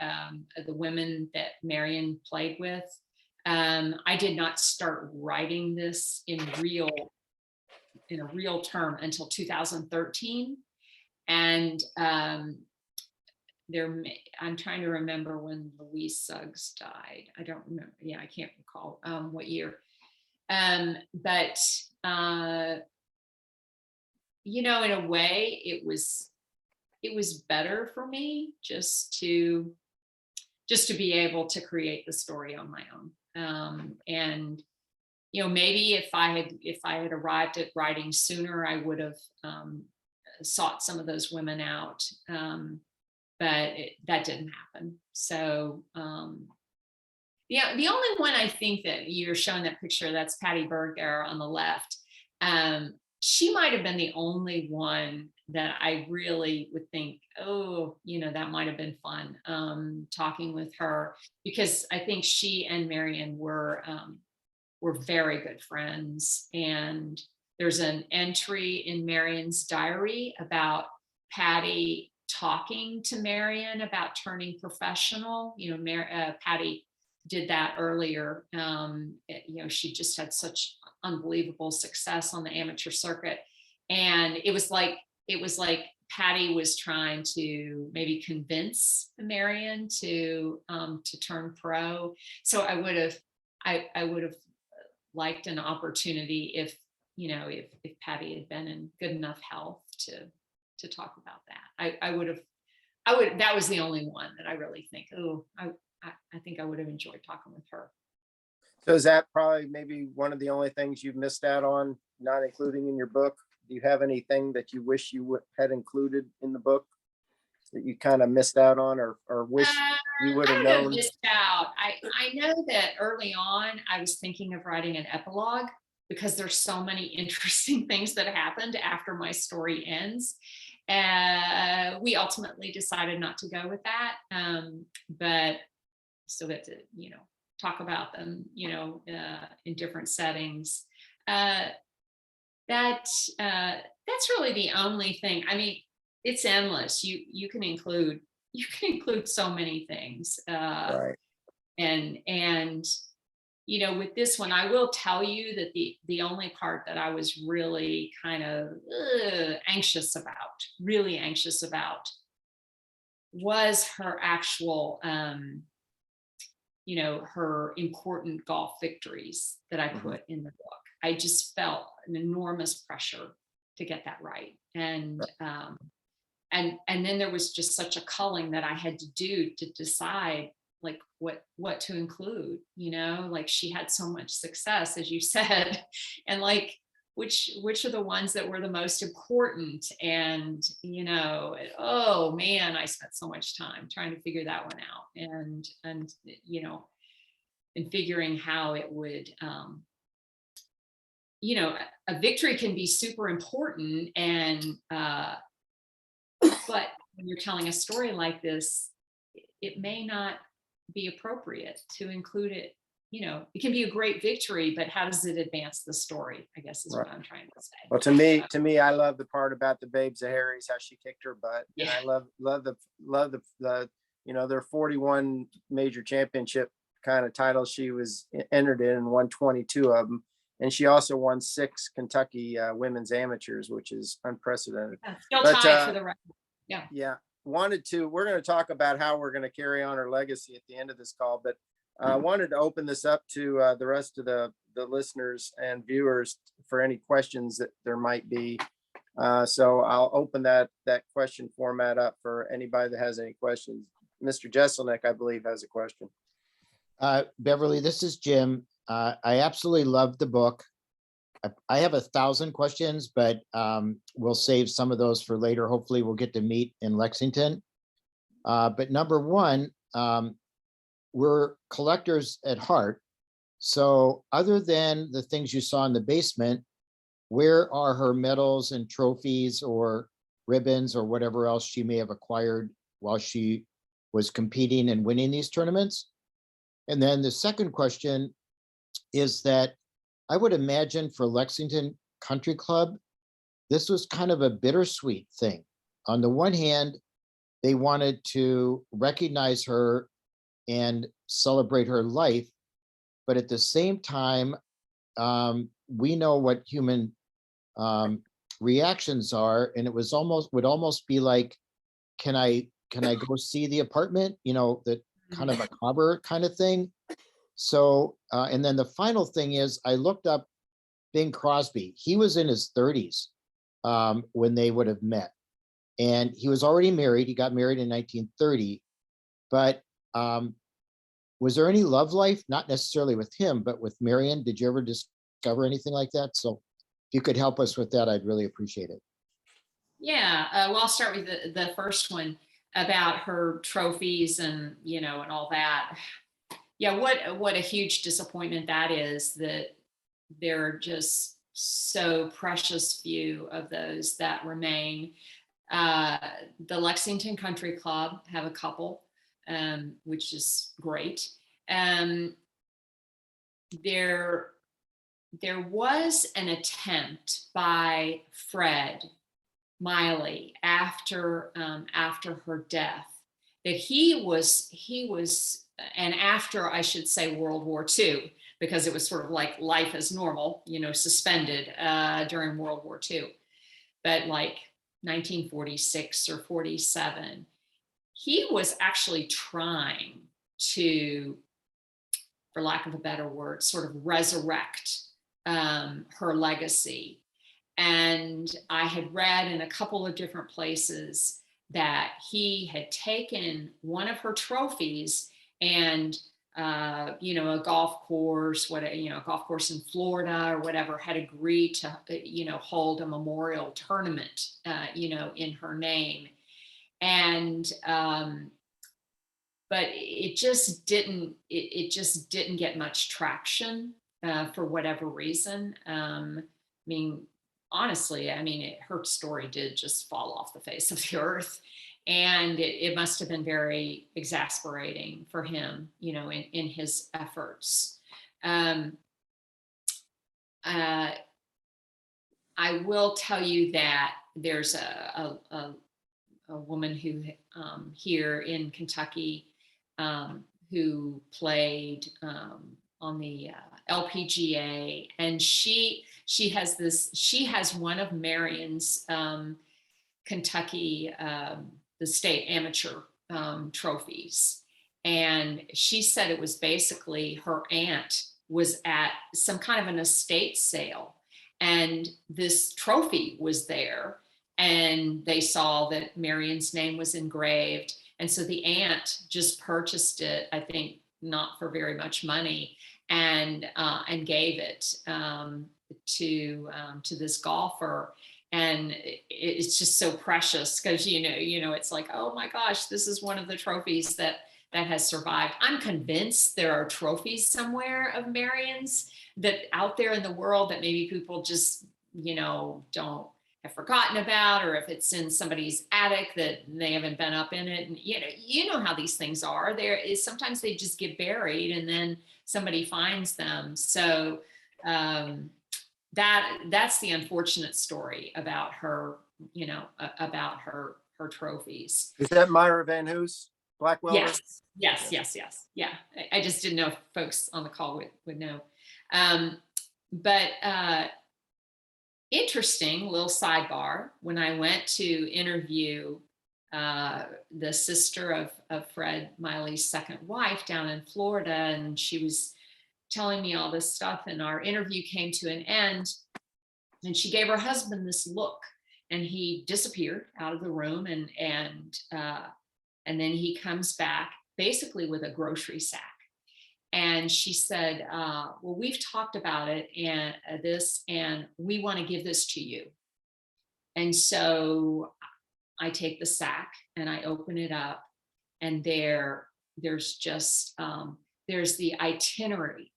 the women that Marion played with. I did not start writing this in a real term until 2013. And I'm trying to remember when Louise Suggs died. I don't remember. Yeah, I can't recall what year. But in a way, it was better for me just to be able to create the story on my own. And maybe if I had arrived at writing sooner, I would have sought some of those women out. But that didn't happen. So yeah, the only one I think that you're showing that picture, that's Patty Berg there on the left. She might have been the only one that I really would think, oh, that might have been fun talking with her, because I think she and Marion were very good friends. And there's an entry in Marion's diary about Patty talking to Marion about turning professional. Patty did that earlier. She just had such unbelievable success on the amateur circuit, and it was like Patty was trying to maybe convince Marion to turn pro. So I would have liked an opportunity if Patty had been in good enough health to talk about that. I would that was the only one that I really think, I think I would have enjoyed talking with her. So is that probably maybe one of the only things you've missed out on not including in your book? Do you have anything that you wish you had included in the book that you kind of missed out on, or wish you would have known? Missed out. I know that early on I was thinking of writing an epilogue, because there's so many interesting things that happened after my story ends. We ultimately decided not to go with that, but still get to talk about them in different settings. That's really the only thing. I mean, it's endless. You can include so many things. Right. And with this one, I will tell you that the only part that I was really kind of really anxious about, was her actual, her important golf victories that I put in the book. I just felt an enormous pressure to get that right. And then there was just such a culling that I had to do to decide like what to include, like she had so much success, as you said, and like which are the ones that were the most important. And oh man, I spent so much time trying to figure that one out, and and figuring how it would a victory can be super important, and but when you're telling a story like this, it may not be appropriate to include it. It can be a great victory, but how does it advance the story, I guess, is Right. what I'm trying to say. Well, to me, I love the part about the Babes of Harry's, how she kicked her butt. Yeah. And I love the their 41 major championship kind of titles she was entered in, and won 22 of them. And she also won 6 Kentucky women's amateurs, which is unprecedented. Still But, tied for the record. Yeah. Yeah. We're going to talk about how we're going to carry on her legacy at the end of this call, but I wanted to open this up to the rest of the listeners and viewers for any questions that there might be. So I'll open that question format up for anybody that has any questions. Mr. Jesselnick, I believe, has a question. Beverly, this is Jim. I absolutely love the book. I have 1,000 questions, but we'll save some of those for later. Hopefully we'll get to meet in Lexington. But number one, we're collectors at heart. So other than the things you saw in the basement, where are her medals and trophies or ribbons or whatever else she may have acquired while she was competing and winning these tournaments? And then the second question is that I would imagine for Lexington Country Club, this was kind of a bittersweet thing. On the one hand, they wanted to recognize her and celebrate her life, but at the same time, we know what human reactions are, and it would almost be like, can I go see the apartment? That kind of a cover kind of thing. So, and then the final thing is, I looked up Bing Crosby. He was in his 30s when they would have met, and he was already married. He got married in 1930, but was there any love life? Not necessarily with him, but with Marion. Did you ever discover anything like that. So if you could help us with that, I'd really appreciate it. Yeah, well, I'll start with the first one about her trophies and, and all that. Yeah, what a huge disappointment that is, that there are just so precious few of those that remain. The Lexington Country Club have a couple, which is great. There was an attempt by Fred Miley after her death, that he was, and after, I should say, World War II, because it was sort of like life as normal, suspended during World War II. But like 1946 or 47, he was actually trying to, for lack of a better word, sort of resurrect her legacy. And I had read in a couple of different places that he had taken one of her trophies and, a golf course, a golf course in Florida or whatever, had agreed to, hold a memorial tournament, in her name. And, but it just didn't get much traction for whatever reason. Honestly, her story did just fall off the face of the earth. And it must have been very exasperating for him, in his efforts. I will tell you that there's a woman who here in Kentucky who played on the LPGA, and she has one of Marion's Kentucky the state amateur trophies, and she said it was basically her aunt was at some kind of an estate sale, and this trophy was there, and they saw that Marion's name was engraved, and so the aunt just purchased it, I think not for very much money, and gave it to this golfer. And it's just so precious because it's like, oh my gosh, this is one of the trophies that has survived. I'm convinced there are trophies somewhere of Marion's that out there in the world that maybe people just don't have forgotten about, or if it's in somebody's attic that they haven't been up in it. And you know how these things are. There is sometimes they just get buried and then somebody finds them. So that's the unfortunate story about her, about her trophies. Is that Myra Van Hoos, Black welder? Yes. Yeah. I just didn't know if folks on the call would know. But interesting little sidebar, when I went to interview the sister of Fred Miley's second wife down in Florida, and she was telling me all this stuff, and our interview came to an end, and she gave her husband this look, and he disappeared out of the room, and then he comes back basically with a grocery sack. And she said, well, we've talked about it and and we want to give this to you. And so I take the sack and I open it up, and there's just, there's the itinerary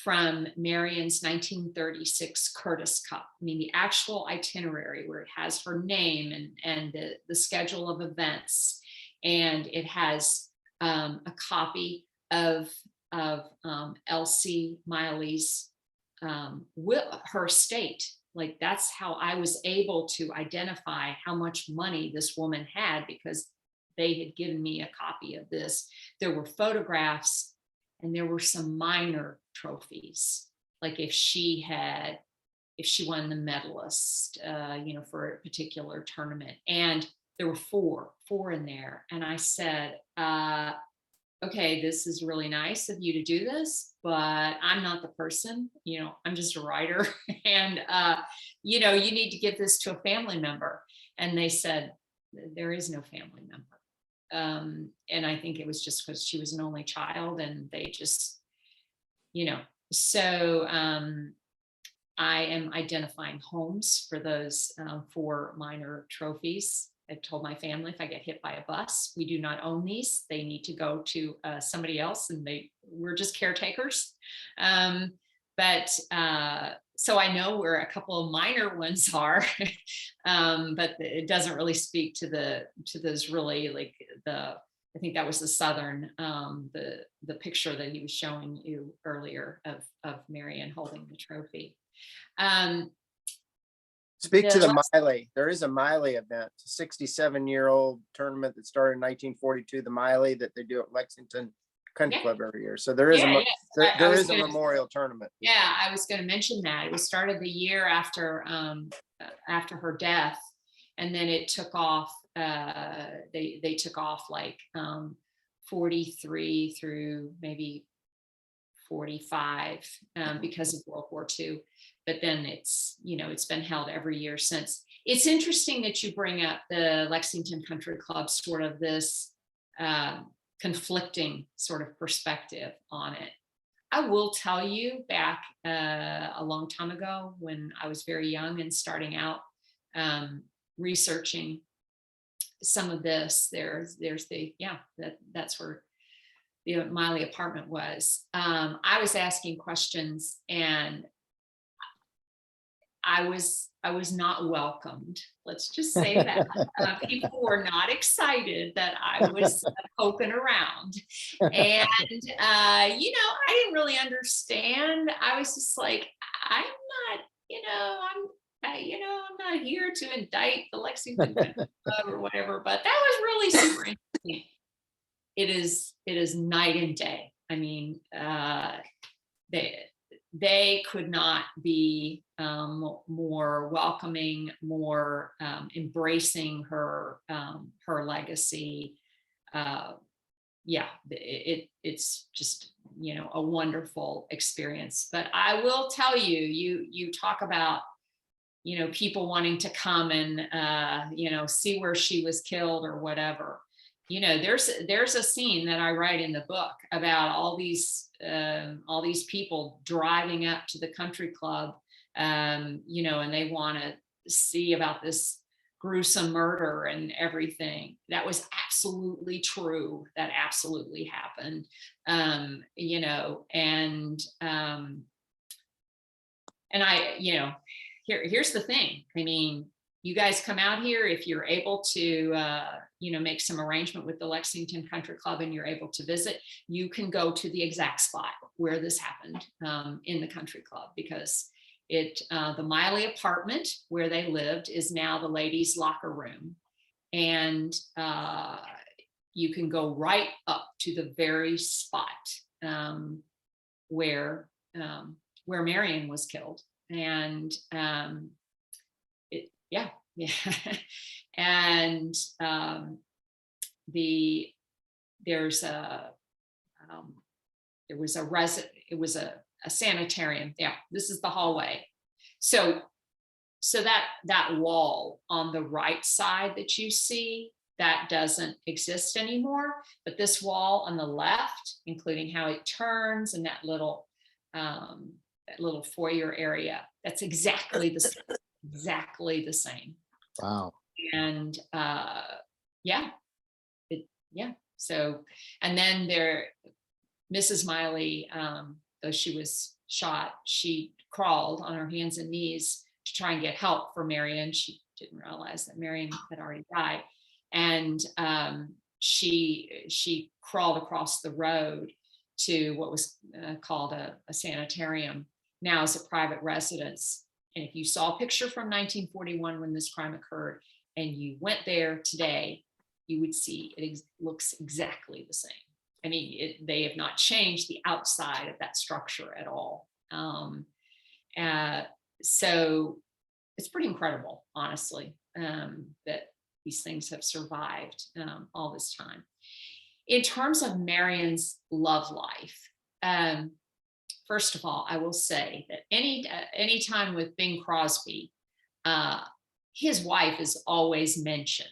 from Marion's 1936 Curtis Cup. The actual itinerary where it has her name and the schedule of events. And it has a copy of Elsie Miley's her estate. Like, that's how I was able to identify how much money this woman had, because they had given me a copy of this. There were photographs, and there were some minor trophies, like if she won the medalist, for a particular tournament. And there were four in there. And I said, okay, this is really nice of you to do this, but I'm not the person, I'm just a writer. And, you need to give this to a family member. And they said, there is no family member. And I think it was just because she was an only child, and they just, So I am identifying homes for those 4 minor trophies. I've told my family if I get hit by a bus, we do not own these. They need to go to somebody else, and we're just caretakers. So I know where a couple of minor ones are, but it doesn't really speak to those really, like, I think that was the Southern, the picture that he was showing you earlier of Marion holding the trophy. Speak to the Miley. There is a Miley event, 67-year-old tournament that started in 1942, the Miley that they do at Lexington Country Club every year. So there is there is a memorial tournament. Yeah, I was going to mention that. It was started the year after her death, and then it took off. They took off like 43 through maybe 45 because of World War II. But then it's been held every year since. It's interesting that you bring up the Lexington Country Club, sort of this conflicting sort of perspective on it. I will tell you, back a long time ago when I was very young and starting out researching some of this, there's that's where the Miley apartment was. I was asking questions, and I was not welcomed. Let's just say that. People were not excited that I was poking around. And, I didn't really understand. I was just like, I'm not here to indict the Lexington Country Club or whatever, but that was really super interesting. It is night and day. I mean, they could not be more welcoming, more embracing her legacy. It's just a wonderful experience. But I will tell you, you talk about people wanting to come and see where she was killed or whatever. There's a scene that I write in the book about all these people driving up to the country club, and they want to see about this gruesome murder and everything. That was absolutely true. That absolutely happened. And I, here's the thing. I mean, you guys come out here, if you're able to, make some arrangement with the Lexington Country Club and you're able to visit, you can go to the exact spot where this happened in the country club, because the Miley apartment where they lived is now the ladies' locker room. And you can go right up to the very spot where Marion was killed. And and it was a sanitarium. Yeah, this is the hallway. So that wall on the right side that you see, that doesn't exist anymore. But this wall on the left, including how it turns and that little foyer area, that's exactly the same. Wow. And so, and then Mrs. Miley, though she was shot, she crawled on her hands and knees to try and get help for Marion. She didn't realize that Marion had already died. And she crawled across the road to what was called a sanitarium, now is a private residence. And if you saw a picture from 1941 when this crime occurred and you went there today, you would see it looks exactly the same. I mean, they have not changed the outside of that structure at all. So it's pretty incredible, honestly, that these things have survived all this time. In terms of Marion's love life, first of all, I will say that any time with Bing Crosby, his wife is always mentioned.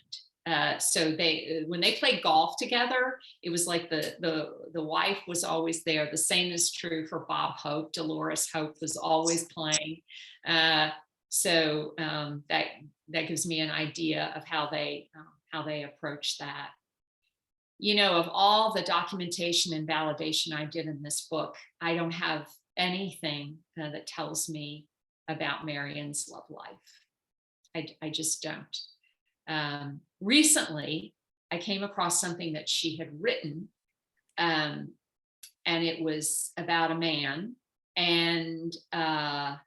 So when they played golf together, it was like the wife was always there. The same is true for Bob Hope. Dolores Hope was always playing. So that gives me an idea of how they approach that. You know, of all the documentation and validation I did in this book, I don't have anything that tells me about Marion's love life. I just don't. Recently, I came across something that she had written, and it was about a man. And I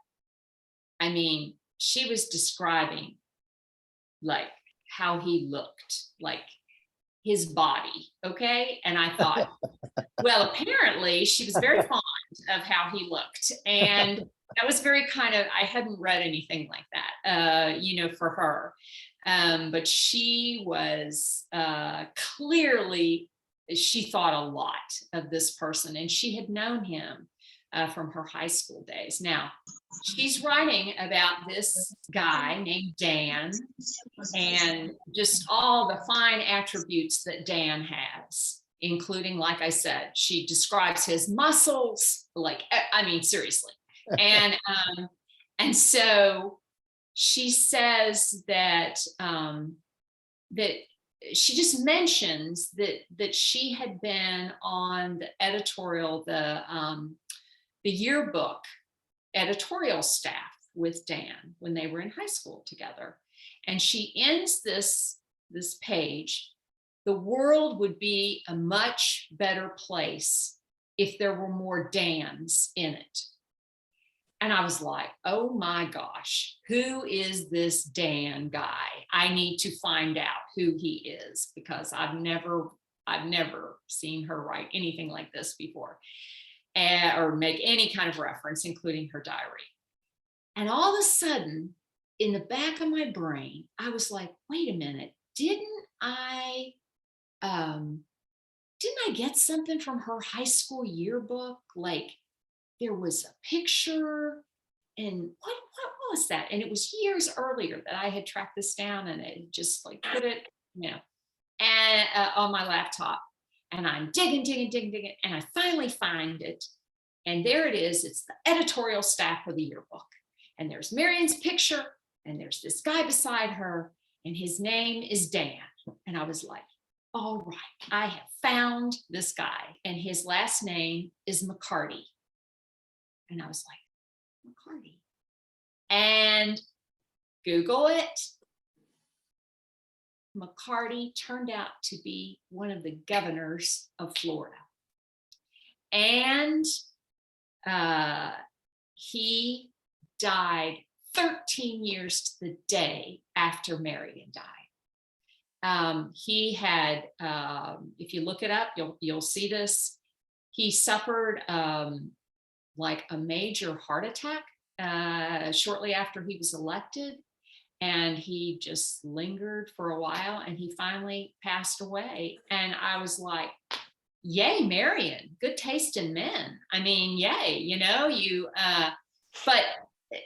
mean, she was describing like how he looked, like his body. Okay. And I thought, well, apparently she was very fond of how he looked. And that was very kind of, I hadn't read anything like that, you know, for her. But she was clearly, she thought a lot of this person, and she had known him from her high school days. Now, she's writing about this guy named Dan, and just all the fine attributes that Dan has, including, like I said, she describes his muscles, like, I mean, seriously. And so she says that that she just mentions that she had been on the editorial, the yearbook editorial staff with Dan when they were in high school together. And she ends this page: the world would be a much better place if there were more Dans in it. And I was like, oh my gosh, who is this Dan guy? I need to find out who he is, because I've never seen her write anything like this before, or make any kind of reference, including her diary. And all of a sudden, in the back of my brain, I was like, wait a minute, didn't I get something from her high school yearbook? Like, there was a picture, and what was that? And it was years earlier that I had tracked this down, and it just like put it, you know, and on my laptop. And I'm digging, and I finally find it. And there it is. It's the editorial staff of the yearbook. And there's Marion's picture, and there's this guy beside her, and his name is Dan. And I was like, all right, I have found this guy, and his last name is McCarty. And I was like, McCarty. And Google it. McCarty turned out to be one of the governors of Florida. And he died 13 years to the day after Marion died. He had, if you look it up, you'll see this. He suffered like a major heart attack shortly after he was elected, and he just lingered for a while, and he finally passed away. And I was like, yay, Marion, good taste in men. I mean, yay, you know, but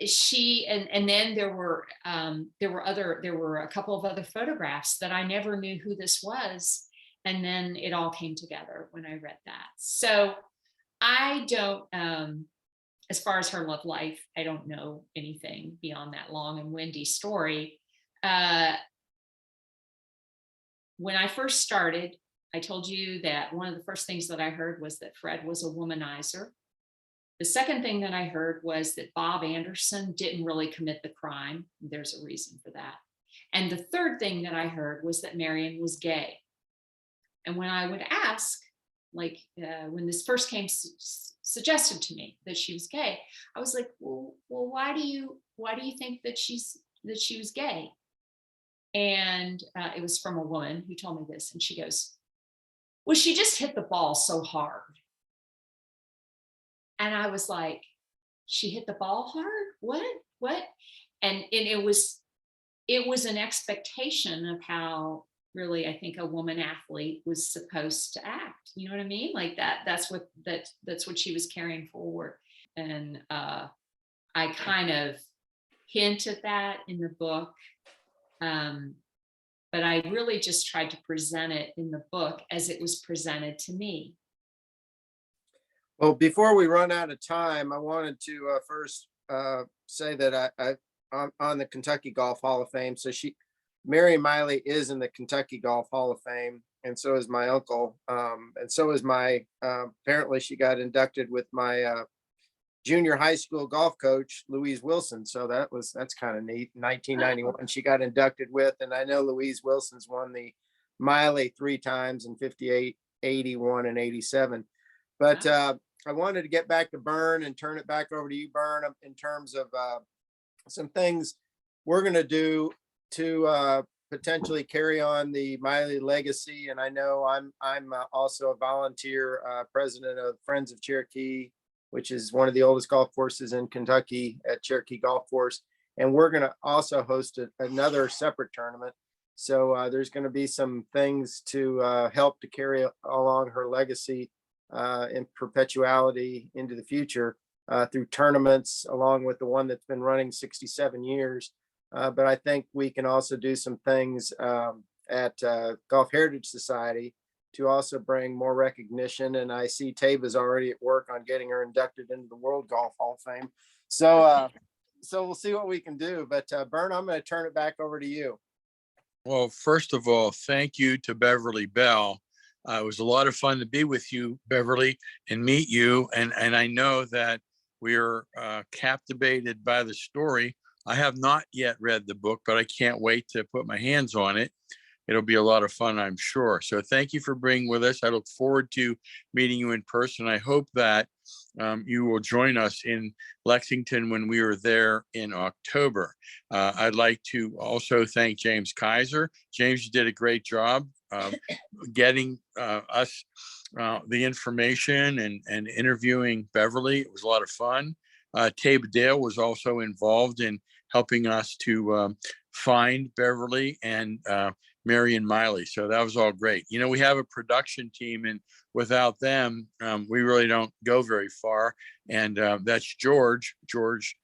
she, and then there were a couple of other photographs that I never knew who this was. And then it all came together when I read that. So I don't, as far as her love life, I don't know anything beyond that long and windy story. When I first started, I told you that one of the first things that I heard was that Fred was a womanizer. The second thing that I heard was that Bob Anderson didn't really commit the crime. There's a reason for that. And the third thing that I heard was that Marion was gay. And when I would ask, like when this first came suggested to me that she was gay, I was like, well, why do you think that she was gay? And it was from a woman who told me this, and she goes, well, she just hit the ball so hard. And I was like, she hit the ball hard? What? And it was an expectation of how really, I think, a woman athlete was supposed to act. You know what I mean? Like that's what she was carrying forward. And I kind of hint at that in the book. But but I really just tried to present it in the book as it was presented to me. Well, before we run out of time, I wanted to first say that I'm on the Kentucky Golf Hall of Fame. So Marion Miley is in the Kentucky Golf Hall of Fame, and so is my uncle. And so is apparently she got inducted with my junior high school golf coach, Louise Wilson. So that's kind of neat. 1991, she got inducted with, and I know Louise Wilson's won the Miley 3 times in 58, 81, and 87. But I wanted to get back to Bern and turn it back over to you, Bern, in terms of some things we're going to do to potentially carry on the Miley legacy. And I know I'm also a volunteer president of Friends of Cherokee, which is one of the oldest golf courses in Kentucky at Cherokee Golf Course. And we're going to also host another separate tournament. So there's going to be some things to help to carry along her legacy in perpetuality into the future through tournaments, along with the one that's been running 67 years. But I think we can also do some things at Golf Heritage Society to also bring more recognition. And I see Taba's already at work on getting her inducted into the World Golf Hall of Fame. So we'll see what we can do. But Bern, I'm going to turn it back over to you. Well, first of all, thank you to Beverly Bell. It was a lot of fun to be with you, Beverly, and meet you. And I know that we are captivated by the story. I have not yet read the book, but I can't wait to put my hands on it. It'll be a lot of fun, I'm sure. So thank you for being with us. I look forward to meeting you in person. I hope that you will join us in Lexington when we are there in October. I'd like to also thank James Kaiser. James, you did a great job getting us the information and interviewing Beverly. It was a lot of fun. Taba Dale was also involved in helping us to find Beverly and Marion Miley. So that was all great. You know, we have a production team, and without them, we really don't go very far. And that's George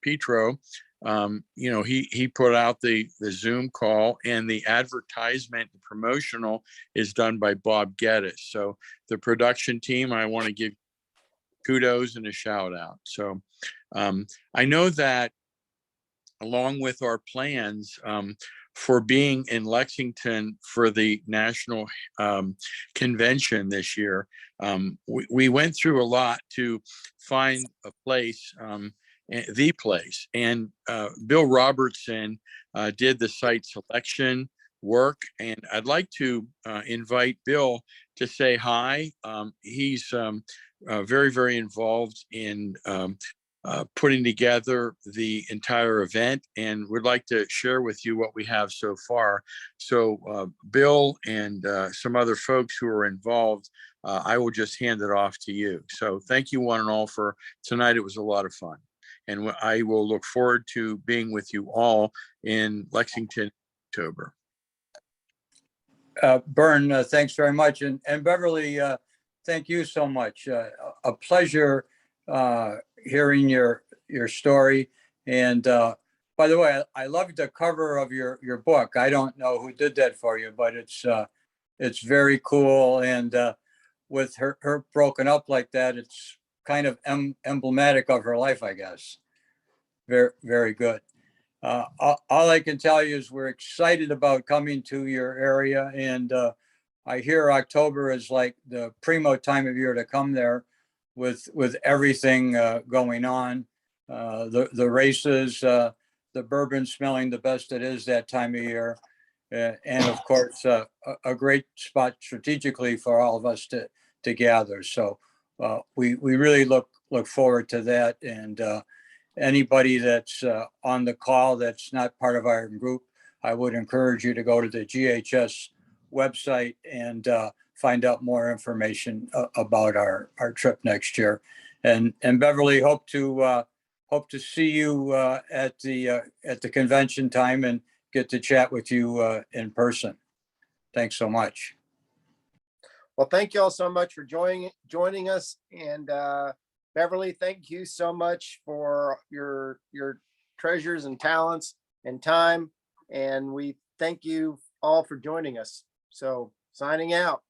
Petro. You know, he put out the Zoom call, and the advertisement, the promotional, is done by Bob Geddes. So the production team, I want to give kudos and a shout out. So I know that along with our plans for being in Lexington for the national convention this year, we went through a lot to find a place, the place. And Bill Robertson did the site selection work. And I'd like to invite Bill to say hi. He's very, very involved in putting together the entire event, and would like to share with you what we have so far. So Bill and some other folks who are involved, I will just hand it off to you. So thank you one and all for tonight. It was a lot of fun. And I will look forward to being with you all in Lexington in October. Bern, thanks very much. And Beverly, thank you so much. A pleasure hearing your story. And by the way, I loved the cover of your book. I don't know who did that for you, but it's very cool. And with her broken up like that, it's kind of emblematic of her life, I guess. Very, very good. All I can tell you is we're excited about coming to your area. And I hear October is like the primo time of year to come there with everything going on. The races, the bourbon smelling the best it is that time of year. And of course, a great spot strategically for all of us to gather. So we really look forward to that. And anybody that's on the call that's not part of our group, I would encourage you to go to the GHS website and find out more information about our trip next year. And Beverly, hope to see you at the convention time and get to chat with you in person. Thanks so much. Well, thank you all so much for joining us. And Beverly, thank you so much for your treasures and talents and time. And we thank you all for joining us. So signing out.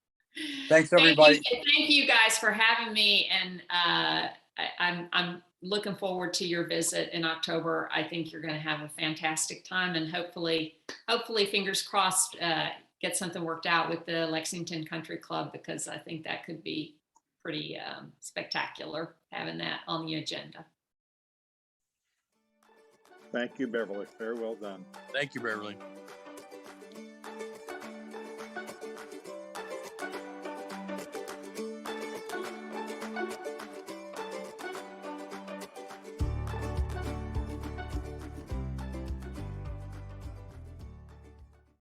Thanks, everybody. Thank you guys for having me. And I'm looking forward to your visit in October. I think you're going to have a fantastic time, and hopefully, fingers crossed, get something worked out with the Lexington Country Club, because I think that could be pretty spectacular having that on the agenda. Thank you, Beverly. Very well done. Thank you, Beverly.